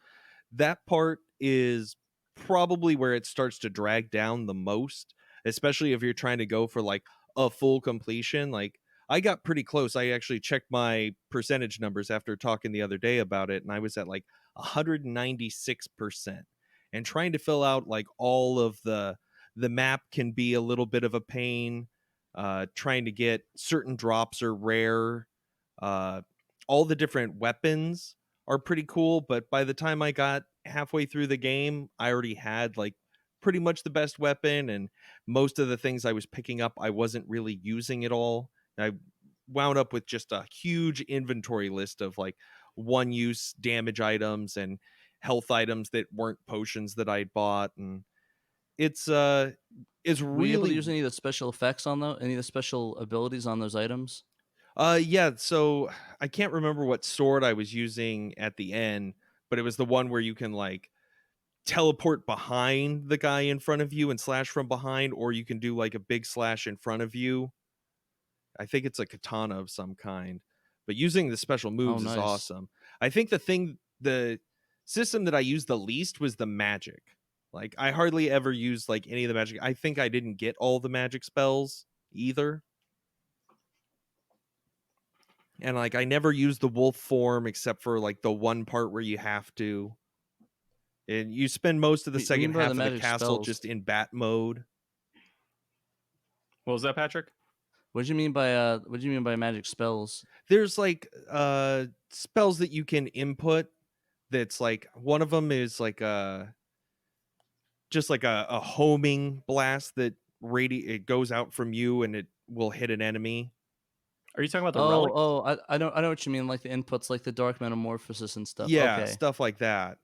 That part is probably where it starts to drag down the most, especially if you're trying to go for like a full completion. Like I got pretty close. I actually checked my percentage numbers after talking the other day about it, and I was at like 196%. And trying to fill out like all of the map can be a little bit of a pain. Trying to get certain drops are rare. All the different weapons are pretty cool, but by the time I got halfway through the game, I already had like pretty much the best weapon, and most of the things I was picking up I wasn't really using at all. I wound up with just a huge inventory list of like one use damage items and health items that weren't potions that I'd bought, and it's Were you able to really use any of the special effects on any of the special abilities on those items? yeah, so I can't remember what sword I was using at the end, but it was the one where you can like teleport behind the guy in front of you and slash from behind, or you can do like a big slash in front of you. I think it's a katana of some kind, but using the special moves is nice. awesome. I think the system that I used the least was the magic. Like I hardly ever used like any of the magic. I think I didn't get all the magic spells either. And like I never used the wolf form except for like the one part where you have to. And you spend most of the What do you second mean by half the of the magic castle spells? just in bat mode. What was that, Patrick? What do you mean by magic spells? There's like spells that you can input that's like one of them is like just like a homing blast that it goes out from you and it will hit an enemy. Are you talking about the relic? I know what you mean, like the inputs, like the dark metamorphosis and stuff. Yeah, Okay. stuff like that.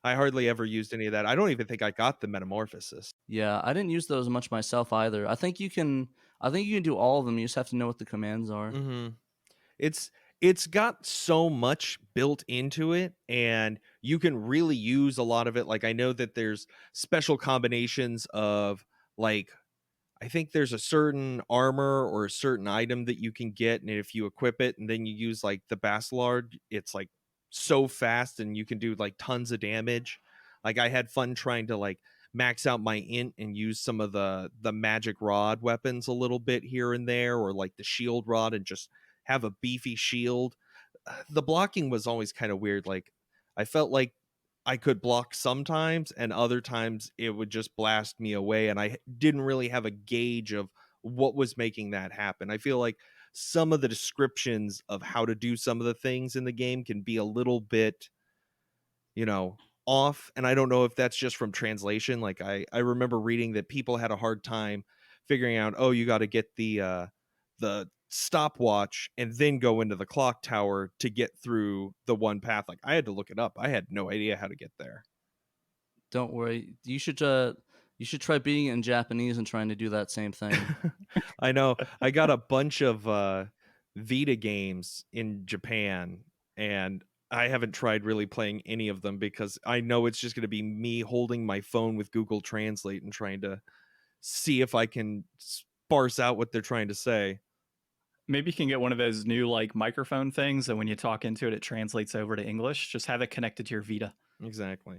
I hardly ever used any of that. I don't even think I got the metamorphosis. Yeah, I didn't use those much myself either. I think you can do all of them. You just have to know what the commands are. Mm-hmm. It's got so much built into it, and you can really use a lot of it. Like I know that there's special combinations of like I think there's a certain armor or a certain item that you can get, and if you equip it and then you use like the Basilard, it's like so fast and you can do like tons of damage. Like I had fun trying to like max out my int and use some of the magic rod weapons a little bit here and there, or like the shield rod and just have a beefy shield. The blocking was always kind of weird. Like I felt like I could block sometimes, and other times it would just blast me away, and I didn't really have a gauge of what was making that happen. I feel like some of the descriptions of how to do some of the things in the game can be a little bit off. And I don't know if that's just from translation. Like I remember reading that people had a hard time figuring out, oh, you got to get the stopwatch and then go into the clock tower to get through the one path. Like I had to look it up. I had no idea how to get there. Don't worry. You should try beating it in Japanese and trying to do that same thing. I know. I got a bunch of Vita games in Japan, and I haven't tried really playing any of them because I know it's just going to be me holding my phone with Google Translate and trying to see if I can sparse out what they're trying to say. Maybe you can get one of those new like microphone things, and when you talk into it, it translates over to English. Just have it connected to your Vita. Exactly.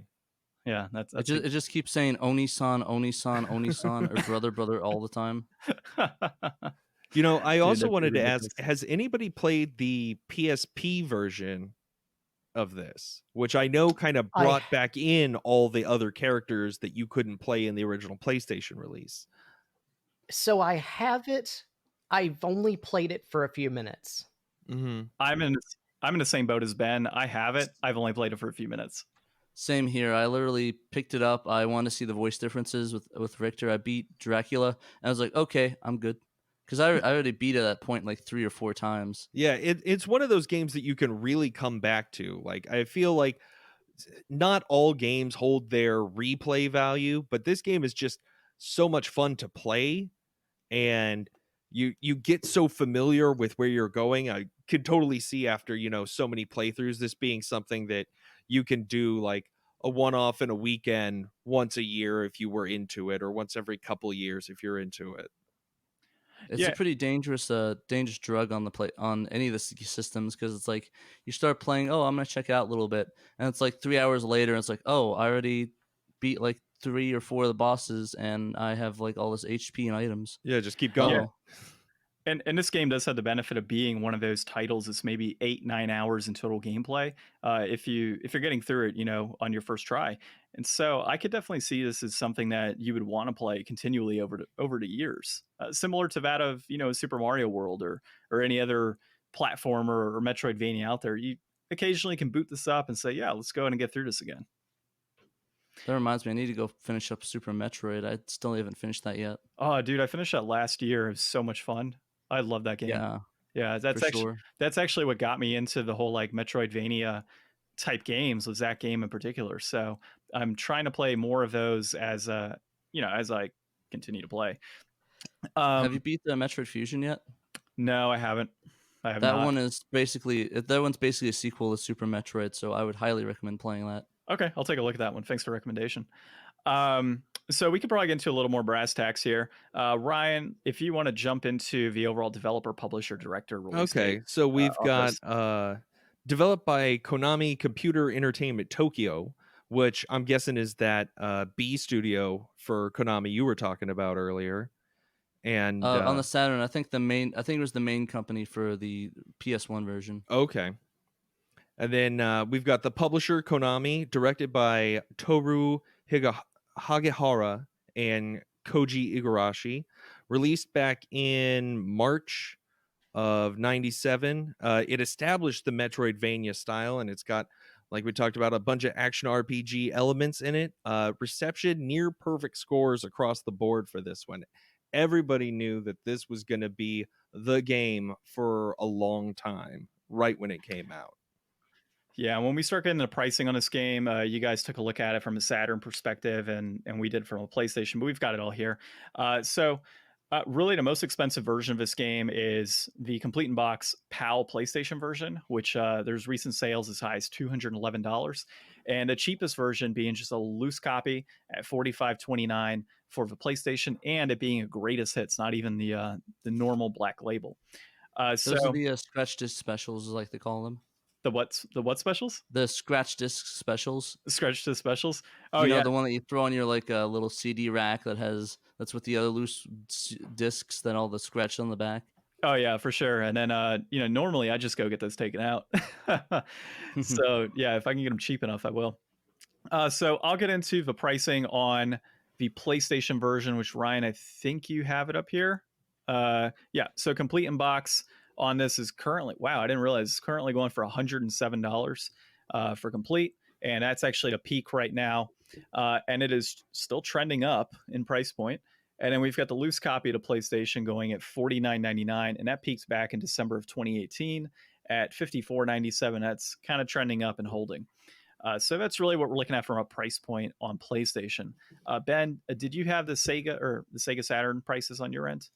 Yeah, that's it just keeps saying Oni-san, Oni-san, Oni-san, or brother all the time. I also wanted to ask, has anybody played the PSP version of this, which I know kind of brought back in all the other characters that you couldn't play in the original PlayStation release? So I have it. I've only played it for a few minutes. Mm-hmm. I'm in the same boat as Ben. I have it. I've only played it for a few minutes. Same here. I literally picked it up. I wanted to see the voice differences with Richter. I beat Dracula, and I was like, okay, I'm good. Because I already beat it at that point like 3 or 4 times. Yeah, it's one of those games that you can really come back to. Like, I feel like not all games hold their replay value, but this game is just so much fun to play, and you get so familiar with where you're going. I could totally see after, so many playthroughs, this being something that you can do like a one-off in a weekend once a year if you were into it, or once every couple years if you're into it. It's a pretty dangerous drug on any of the systems, because it's like you start playing, oh, I'm gonna check it out a little bit, and it's like 3 hours later, and it's like, oh, I already beat like 3 or 4 of the bosses, and I have like all this HP and items. Yeah, just keep going. Yeah. And this game does have the benefit of being one of those titles that's maybe 8-9 hours in total gameplay if you're getting through it, on your first try. And so I could definitely see this as something that you would want to play continually over the years, similar to that of Super Mario World or any other platformer or Metroidvania out there. You occasionally can boot this up and say, yeah, let's go ahead and get through this again. That reminds me, I need to go finish up Super Metroid. I still haven't finished that yet. Oh, dude, I finished that last year. It was so much fun. I love that game. Yeah, that's actually what got me into the whole like Metroidvania type games, was that game in particular. So I'm trying to play more of those as as I continue to play. Have you beat the Metroid Fusion yet? No, I haven't. That one's basically a sequel to Super Metroid, so I would highly recommend playing that. Okay, I'll take a look at that one. Thanks for the recommendation. So we could probably get into a little more brass tacks here. Ryan, if you want to jump into the overall developer, publisher, director release. Okay, so we've got developed by Konami Computer Entertainment Tokyo, which I'm guessing is that B studio for Konami you were talking about earlier. And on the Saturn, I think it was the main company for the PS1 version. Okay. And then we've got the publisher Konami, directed by Toru Hagehara and Koji Igarashi, released back in March of 97. It established the Metroidvania style, and it's got, like we talked about, a bunch of action RPG elements in it. Reception, near perfect scores across the board for this one. Everybody knew that this was going to be the game for a long time, right when it came out. Yeah, when we start getting the pricing on this game, you guys took a look at it from a Saturn perspective, and we did from a PlayStation, but we've got it all here. So really, the most expensive version of this game is the complete in box PAL PlayStation version, which there's recent sales as high as $211, and the cheapest version being just a loose copy at $45.29 for the PlayStation, and it being a greatest hits, not even the normal black label. Those are the scratch disc specials, like they call them. The what specials? The scratch disc specials. Scratch disc specials. Oh, yeah, the one that you throw on your like a little CD rack that's with the other loose discs that all the scratch on the back. Oh yeah, for sure. And then normally I just go get those taken out. So yeah, if I can get them cheap enough, I will. So I'll get into the pricing on the PlayStation version, which Ryan, I think you have it up here. Yeah, so complete in box on this is currently, wow, I didn't realize it's currently going for $107 for complete. and that's actually a peak right now, and it is still trending up in price point. And then we've got the loose copy to PlayStation going at $49.99, and that peaks back in December of 2018 at $54.97. That's kind of trending up and holding. So that's really what we're looking at from a price point on PlayStation. Ben, did you have the Sega Saturn prices on your end?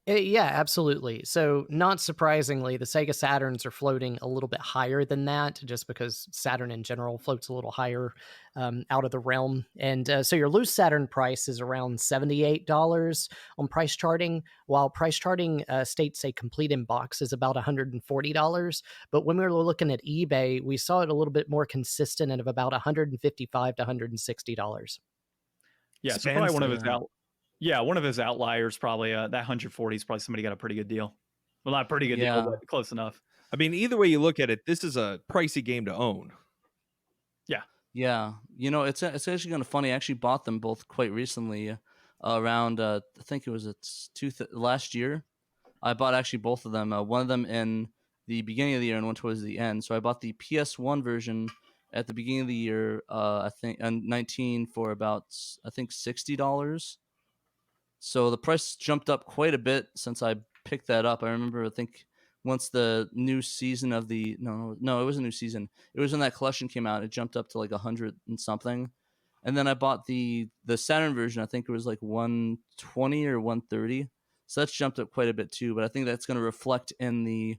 Yeah, absolutely. So, not surprisingly, the Sega Saturns are floating a little bit higher than that, just because Saturn in general floats a little higher out of the realm. And so, your loose Saturn price is around $78 on price charting, while price charting states a complete in box is about $140. But when we were looking at eBay, we saw it a little bit more consistent at about $155 to $160. Yeah, so probably one of his outliers, probably that 140 is probably somebody got a pretty good deal. Well, not a pretty good deal, but close enough. I mean, either way you look at it, this is a pricey game to own. Yeah. You know, it's actually kind of funny. I actually bought them both quite recently, around I think it was last year. I bought actually both of them. One of them in the beginning of the year and one towards the end. So I bought the PS1 version at the beginning of the year. I think and 19 for about $60. So the price jumped up quite a bit since I picked that up. I remember, I think once the new season of it was a new season. It was when that collection came out. It jumped up to like 100 and something. And then I bought the Saturn version. I think it was like 120 or 130. So that's jumped up quite a bit too. But I think that's going to reflect in the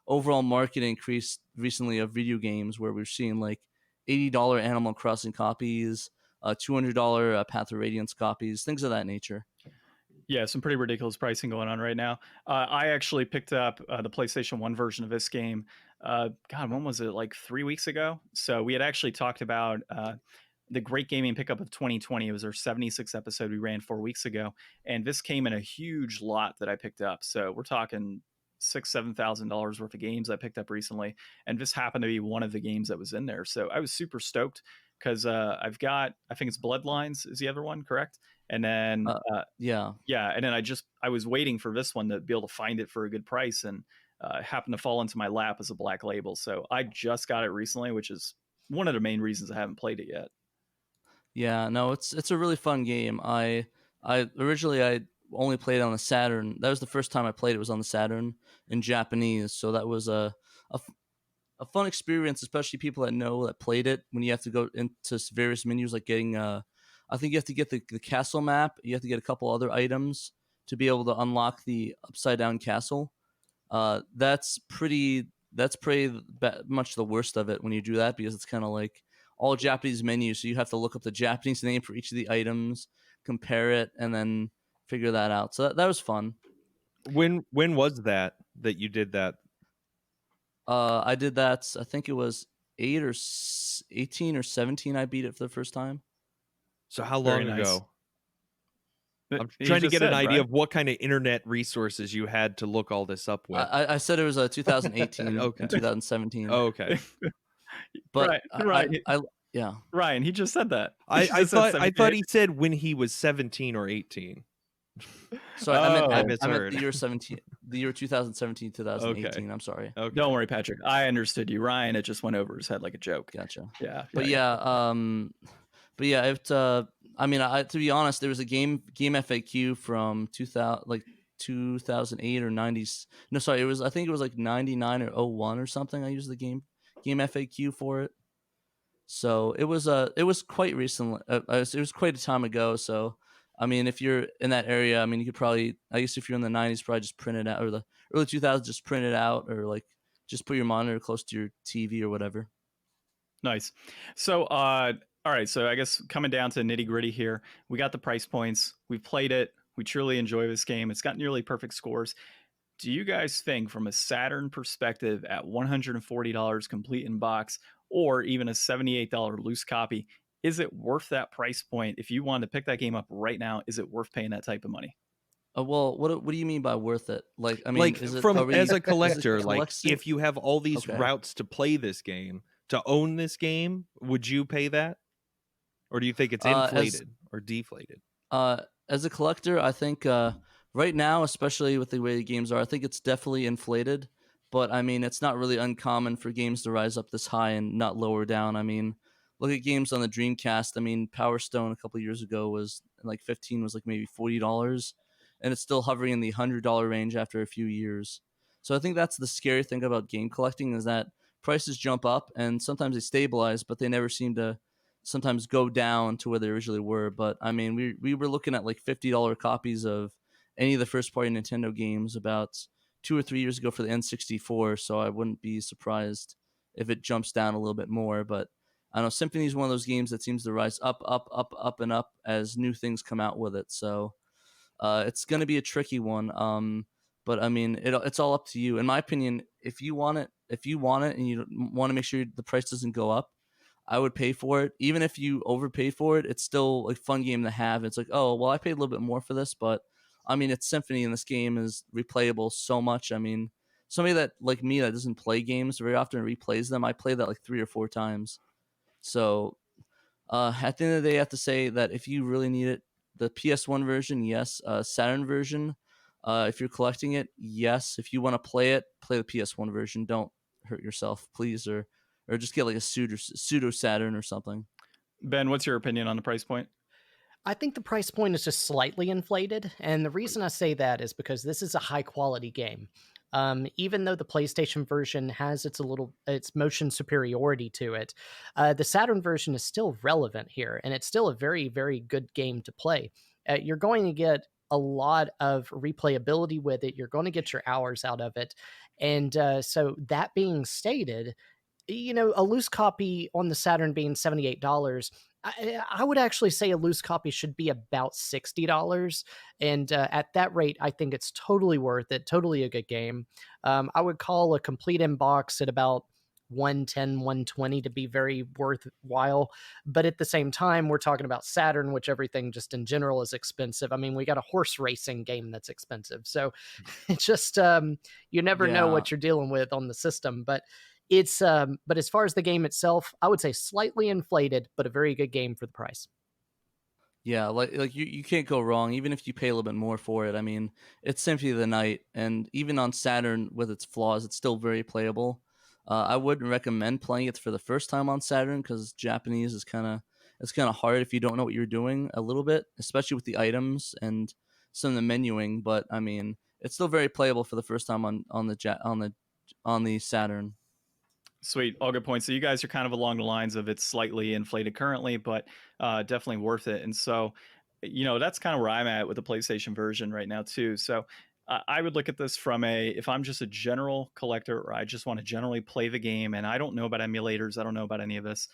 overall market increase recently of video games, where we're seeing like $80 Animal Crossing copies, $200 Path of Radiance copies, things of that nature. Yeah, some pretty ridiculous pricing going on right now. I actually picked up the PlayStation 1 version of this game. When was it? Like 3 weeks ago? So we had actually talked about the Great Gaming Pickup of 2020. It was our 76th episode we ran 4 weeks ago. And this came in a huge lot that I picked up. So we're talking $6,000-$7,000 worth of games I picked up recently. And this happened to be one of the games that was in there. So I was super stoked because I've got, I think it's Bloodlines is the other one, correct? And then and then I was waiting for this one to be able to find it for a good price, and happened to fall into my lap as a black label. So I just got it recently, which is one of the main reasons I haven't played it yet. Yeah, no, it's a really fun game. I originally only played it on the Saturn. That was the first time I played it was on the Saturn in Japanese. So that was a fun experience, especially people that played it, when you have to go into various menus, like getting I think you have to get the castle map. You have to get a couple other items to be able to unlock the upside down castle. That's pretty much the worst of it when you do that, because it's kind of like all Japanese menus. So you have to look up the Japanese name for each of the items, compare it, and then figure that out. So that was fun. When was that you did that? I did that. I think it was 18 or 17. I beat it for the first time. So how long ago? I'm He trying to just get an said, idea right? of what kind of internet resources you had to look all this up with. I said it was 2018 Okay. and 2017. Oh, okay. But Right. yeah. Ryan, he just said that. I thought he said when he was 17 or 18. Sorry, Oh. I I meant misheard. the year 17, the year 2017, 2018. Okay. I'm sorry. Okay. Don't worry, Patrick. I understood you. Ryan, it just went over his head like a joke. Gotcha. Yeah. But I mean, to be honest, there was a game FAQ from 2008 or 90s. No, sorry, I think it was like 99 or 01 or something. I used the game FAQ for it. So it was quite recent. It was quite a time ago. So I mean, if you're in that area, I mean, you could probably, I guess if you're in the 90s, probably just print it out, or the early 2000s, just print it out, or like just put your monitor close to your TV or whatever. Nice. So, all right. So I guess coming down to nitty gritty here, we got the price points. We've played it. We truly enjoy this game. It's got nearly perfect scores. Do you guys think, from a Saturn perspective, at $140 complete in box, or even a $78 loose copy, is it worth that price point? If you wanted to pick that game up right now, is it worth paying that type of money? Well, what do you mean by worth it? Like, I mean, like is it, as a collector, like collective? if you have all these routes to play this game, to own this game, would you pay that? Or do you think it's inflated or deflated? As a collector, I think right now, especially with the way the games are, I think it's definitely inflated. But I mean, it's not really uncommon for games to rise up this high and not lower down. I mean, look at games on the Dreamcast. I mean, Power Stone a couple years ago was like 15, was like maybe $40, and it's still hovering in the $100 range after a few years. So I think that's the scary thing about game collecting, is that prices jump up and sometimes they stabilize, but they never seem to sometimes go down to where they originally were. But I mean, we were looking at like $50 copies of any of the first party Nintendo games about 2 or 3 years ago for the N64. So I wouldn't be surprised if it jumps down a little bit more. But I know Symphony is one of those games that seems to rise up, up, up, up, and up as new things come out with it. So it's going to be a tricky one. But I mean, it's all up to you. In my opinion, if you want it, and you want to make sure the price doesn't go up, I would pay for it. Even if you overpaid for it, it's still a fun game to have. It's like, oh, well, I paid a little bit more for this, but I mean, it's Symphony, and this game is replayable so much. I mean, somebody that like me that doesn't play games very often replays them. I play that like 3 or 4 times. So at the end of the day, I have to say that if you really need it, the PS1 version, yes. Saturn version, if you're collecting it, yes. If you want to play it, play the PS1 version. Don't hurt yourself, please, or just get like a pseudo Saturn or something. Ben, what's your opinion on the price point? I think the price point is just slightly inflated, and the reason I say that is because this is a high quality game. Even though the PlayStation version has its motion superiority to it, the Saturn version is still relevant here, and it's still a very, very good game to play. You're going to get a lot of replayability with it. You're going to get your hours out of it, and so that being stated, a loose copy on the Saturn being $78. I would actually say a loose copy should be about $60. And at that rate, I think it's totally worth it. Totally a good game. I would call a complete in box at about 110, 120 to be very worthwhile. But at the same time, we're talking about Saturn, which everything just in general is expensive. I mean, we got a horse racing game that's expensive. So it's just, you never know what you're dealing with on the system. But but as far as the game itself, I would say slightly inflated, but a very good game for the price. Yeah, like you can't go wrong, even if you pay a little bit more for it. I mean, it's Symphony of the Night, and even on Saturn with its flaws, it's still very playable. I wouldn't recommend playing it for the first time on Saturn because Japanese is kind of hard if you don't know what you're doing a little bit, especially with the items and some of the menuing. But I mean, it's still very playable for the first time on the Saturn. Sweet, all good points. So you guys are kind of along the lines of it's slightly inflated currently, but definitely worth it. And so, that's kind of where I'm at with the PlayStation version right now too. So I would look at this from if I'm just a general collector or I just want to generally play the game and I don't know about emulators, I don't know about any of this.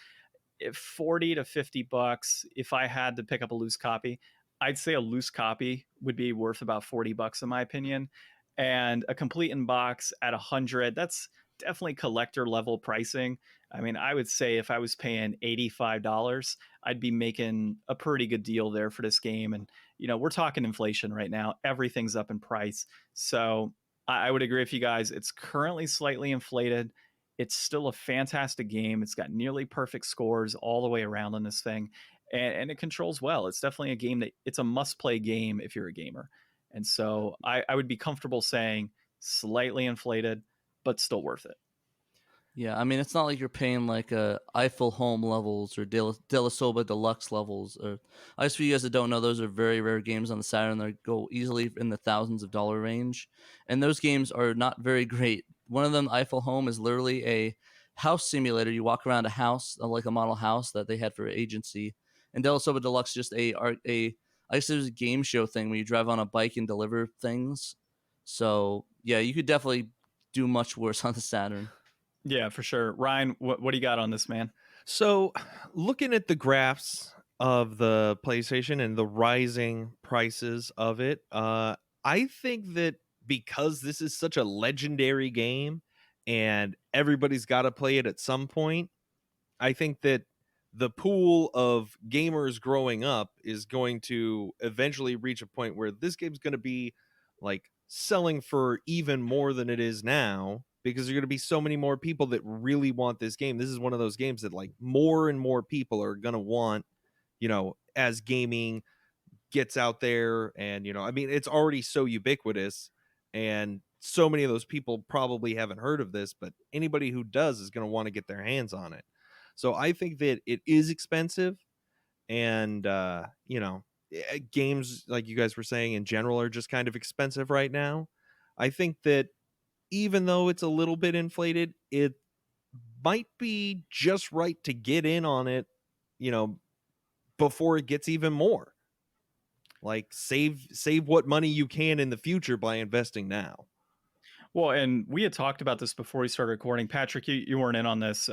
If $40 to $50, if I had to pick up a loose copy, I'd say a loose copy would be worth about $40 in my opinion. And a complete in box at $100, that's definitely collector level pricing. I mean, I would say if I was paying $85, I'd be making a pretty good deal there for this game. And, we're talking inflation right now. Everything's up in price. So I would agree with you guys. It's currently slightly inflated. It's still a fantastic game. It's got nearly perfect scores all the way around on this thing. And it controls well. It's definitely a game it's a must play game if you're a gamer. And so I would be comfortable saying slightly inflated, but still worth it. Yeah, I mean, it's not like you're paying like Eiffel Home levels or De La Soba Deluxe levels. Or I just for you guys that don't know, those are very rare games on the Saturn that go easily in the thousands of dollar range, and those games are not very great. One of them, Eiffel Home, is literally a house simulator. You walk around a house, like a model house that they had for agency, and De La Soba Deluxe just I guess there's a game show thing where you drive on a bike and deliver things. So yeah, you could definitely do much worse on the Saturn. Yeah, for sure. Ryan, what do you got on this, man? So, looking at the graphs of the PlayStation and the rising prices of it, I think that because this is such a legendary game and everybody's got to play it at some point, I think that the pool of gamers growing up is going to eventually reach a point where this game's going to be like selling for even more than it is now, because there's going to be so many more people that really want this game. This is one of those games that like more and more people are going to want, as gaming gets out there. And, I mean, it's already so ubiquitous and so many of those people probably haven't heard of this, but anybody who does is going to want to get their hands on it. So I think that it is expensive, and games, like you guys were saying, in general are just kind of expensive right now. I think that even though it's a little bit inflated, it might be just right to get in on it, before it gets even more. Like save what money you can in the future by investing now. Well, and we had talked about this before we started recording. Patrick, you weren't in on this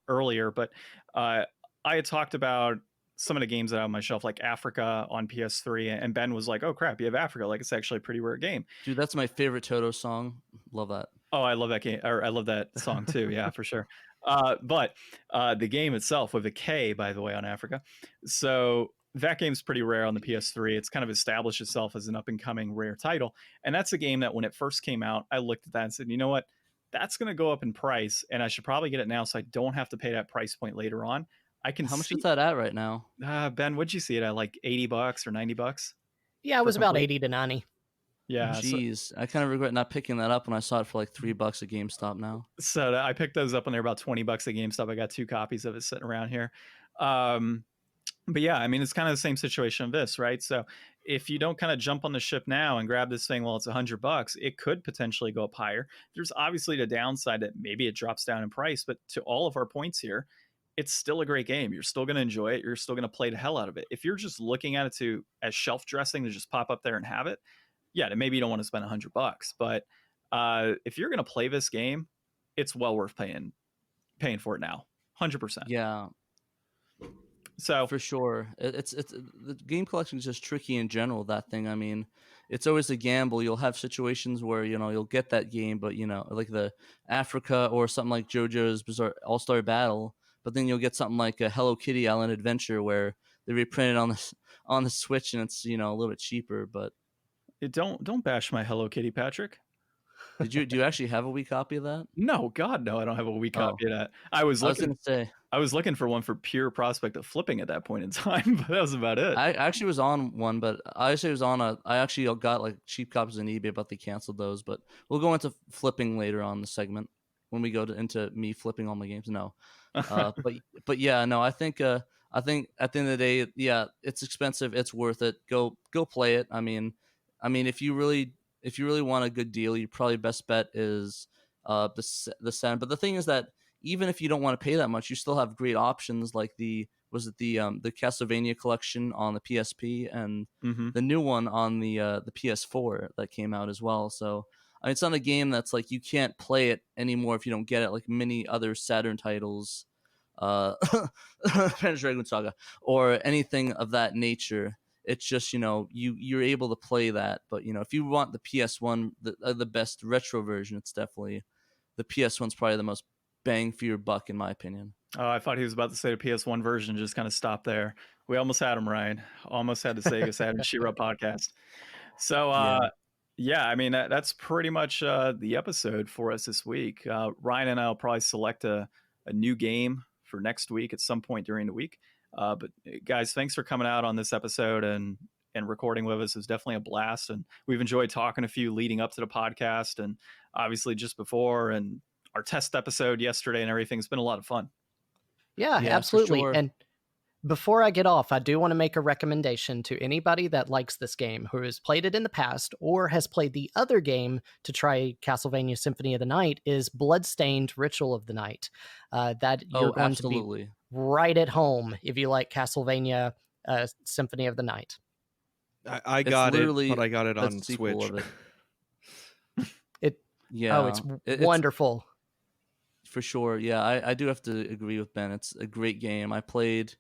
earlier, but I had talked about some of the games that I have on my shelf, like Africa on PS3, and Ben was like, "Oh crap, you have Africa! Like it's actually a pretty rare game." Dude, that's my favorite Toto song. Love that. Oh, I love that game, or I love that song too. Yeah, for sure. But the game itself, with a K, by the way, on Africa. So that game's pretty rare on the PS3. It's kind of established itself as an up and coming rare title. And that's a game that when it first came out, I looked at that and said, you know what? That's going to go up in price, and I should probably get it now so I don't have to pay that price point later on. I can How much see, is that at right now? Ben, what'd you see it at? Like $80 or $90? Yeah, it was about 80 to 90. Yeah. Jeez, I kind of regret not picking that up when I saw it for like $3 at GameStop now. So I picked those up when they were about $20 at GameStop. I got 2 copies of it sitting around here. But yeah, I mean, it's kind of the same situation of this, right? So if you don't kind of jump on the ship now and grab this thing while it's $100, it could potentially go up higher. There's obviously the downside that maybe it drops down in price, but to all of our points here, it's still a great game. You're still going to enjoy it. You're still going to play the hell out of it. If you're just looking at it as shelf dressing to just pop up there and have it, yeah, then maybe you don't want to spend $100. But if you're going to play this game, it's well worth paying for it now, 100%. Yeah. So for sure, it's the game collection is just tricky in general. That thing, I mean, it's always a gamble. You'll have situations where you'll get that game, but like the Africa or something like JoJo's Bizarre All-Star Battle, but then you'll get something like a Hello Kitty Island Adventure where they reprinted on the Switch and it's a little bit cheaper. But don't bash my Hello Kitty, Patrick. Do you actually have a Wii copy of that? No, God, no, I don't have a Wii copy of that. I was looking for one for pure prospect of flipping at that point in time, but that was about it. I actually was on one, but I actually got like cheap copies on eBay, but they canceled those. But we'll go into flipping later on the segment when we go into me flipping all my games. No, but yeah, no, I think at the end of the day, yeah, it's expensive. It's worth it. Go play it. I mean, if you really want a good deal, your probably best bet is the Saturn. But the thing is that even if you don't want to pay that much, you still have great options like the Castlevania collection on the PSP and the new one on the PS4 that came out as well. So I mean, it's not a game that's like you can't play it anymore if you don't get it, like many other Saturn titles, Panzer Dragoon Saga or anything of that nature. It's just you're able to play that, but if you want the PS1, the best retro version, it's definitely the PS1's probably the most bang for your buck in my opinion. Oh, I thought he was about to say the PS1 version. Just kind of stop there. We almost had him, Ryan. Almost had the Sega Saturn Shiro podcast. So yeah, I mean that's pretty much the episode for us this week. Ryan and I will probably select a new game for next week at some point during the week. But guys, thanks for coming out on this episode and recording with us. It was definitely a blast, and we've enjoyed talking to you leading up to the podcast and obviously just before and our test episode yesterday and everything. It's been a lot of fun. Yeah, absolutely. Sure. And before I get off, I do want to make a recommendation to anybody that likes this game, who has played it in the past or has played the other game to try Castlevania Symphony of the Night, is Bloodstained Ritual of the Night. That you're going to be right at home if you like Castlevania Symphony of the Night. I got it, but I got it on Switch. It's wonderful. For sure. Yeah, I do have to agree with Ben. It's a great game. I played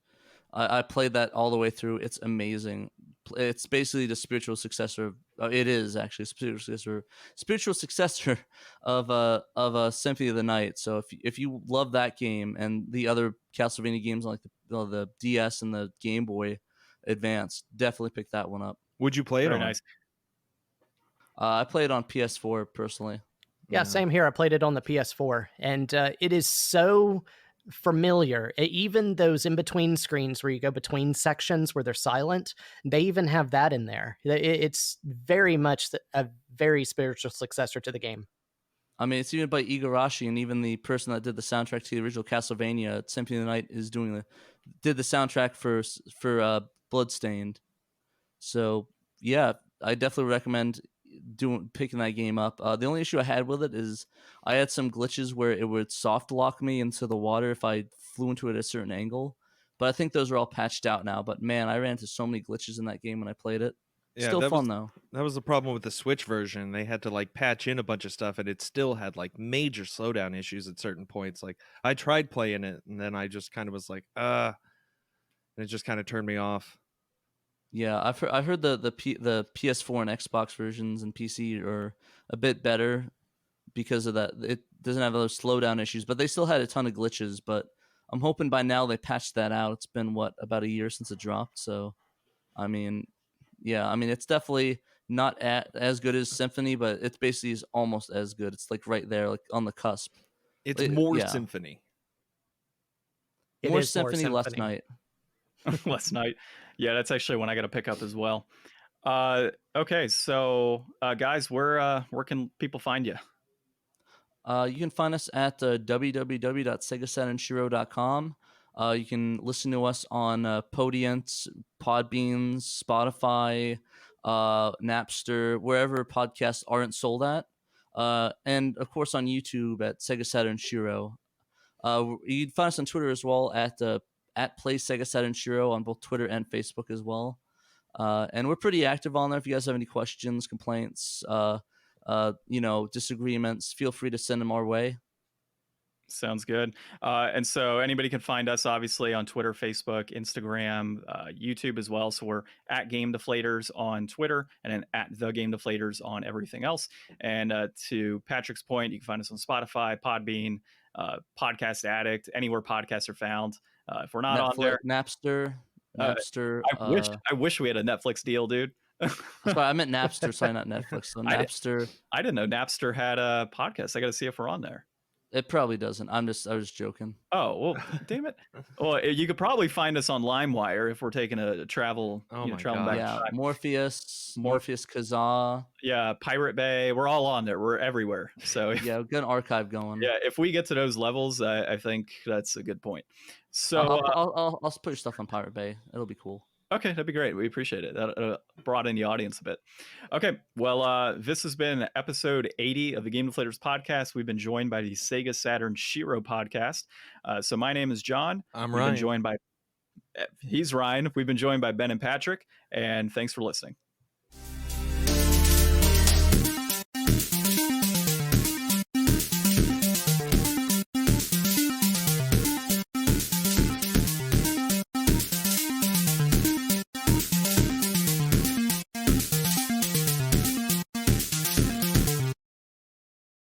that all the way through. It's amazing. It's basically the spiritual successor. It is actually spiritual successor of Symphony of the Night. So if you love that game and the other Castlevania games like the DS and the Game Boy Advance, definitely pick that one up. Would you play it? Very nice. I play it on PS4 personally. Yeah, same here. I played it on the PS4, and it is so familiar. Even those in-between screens where you go between sections where they're silent, they even have that in there. It's very much a very spiritual successor to the game. I mean, it's even by Igarashi, and even the person that did the soundtrack to the original Castlevania, Symphony of the Night, did the soundtrack for Bloodstained. So yeah, I definitely recommend picking that game up. The only issue I had with it is I had some glitches where it would soft lock me into the water if I flew into it at a certain angle. But I think those are all patched out now. But man, I ran into so many glitches in that game when I played it. Yeah, Still fun though. That was the problem with the Switch version. They had to like patch in a bunch of stuff, and it still had like major slowdown issues at certain points. Like I tried playing it, and then I just kind of was like, and it just kind of turned me off. Yeah, I heard the PS4 and Xbox versions and PC are a bit better because of that. It doesn't have those slowdown issues, but they still had a ton of glitches. But I'm hoping by now they patched that out. It's been about a year since it dropped, so I mean, yeah, I mean it's definitely not as good as Symphony, but it's basically is almost as good. It's like right there, like on the cusp. It's more Symphony. More Symphony, less Night. Last night. Yeah, that's actually one I got to pick up as well. Okay, so guys, where can people find you? You can find us at www.segasaturnshiro.com. You can listen to us on Podiant, Podbeans, Spotify, Napster, wherever podcasts aren't sold at. And of course on YouTube at Sega Saturn Shiro. You can find us on Twitter as well at Play Sega Saturn Shiro on both Twitter and Facebook as well. And we're pretty active on there. If you guys have any questions, complaints, disagreements, feel free to send them our way. Sounds good. And so anybody can find us obviously on Twitter, Facebook, Instagram, YouTube as well. So we're at Game Deflators on Twitter and then at The Game Deflators on everything else. And to Patrick's point, you can find us on Spotify, Podbean, Podcast Addict, anywhere podcasts are found. If we're not on there, Napster. I wish we had a Netflix deal, dude. Sorry, I meant Napster, sorry, not Netflix. So Napster. I didn't know Napster had a podcast. I got to see if we're on there. It probably doesn't. I was just joking. Oh, well, damn it. Well, you could probably find us on LimeWire if we're taking a travel, traveling back. Yeah, Morpheus, Kazaa. Yeah, Pirate Bay. We're all on there. We're everywhere. So yeah, we've got an archive going. Yeah, if we get to those levels, I think that's a good point. So I'll put your stuff on Pirate Bay. It'll be cool. Okay, that'd be great. We appreciate it. That broadened the audience a bit. Okay, well, this has been episode 80 of the Game Deflators Podcast. We've been joined by the Sega Saturn Shiro Podcast. So my name is John. I'm Ryan. He's Ryan. We've been joined by Ben and Patrick, and thanks for listening.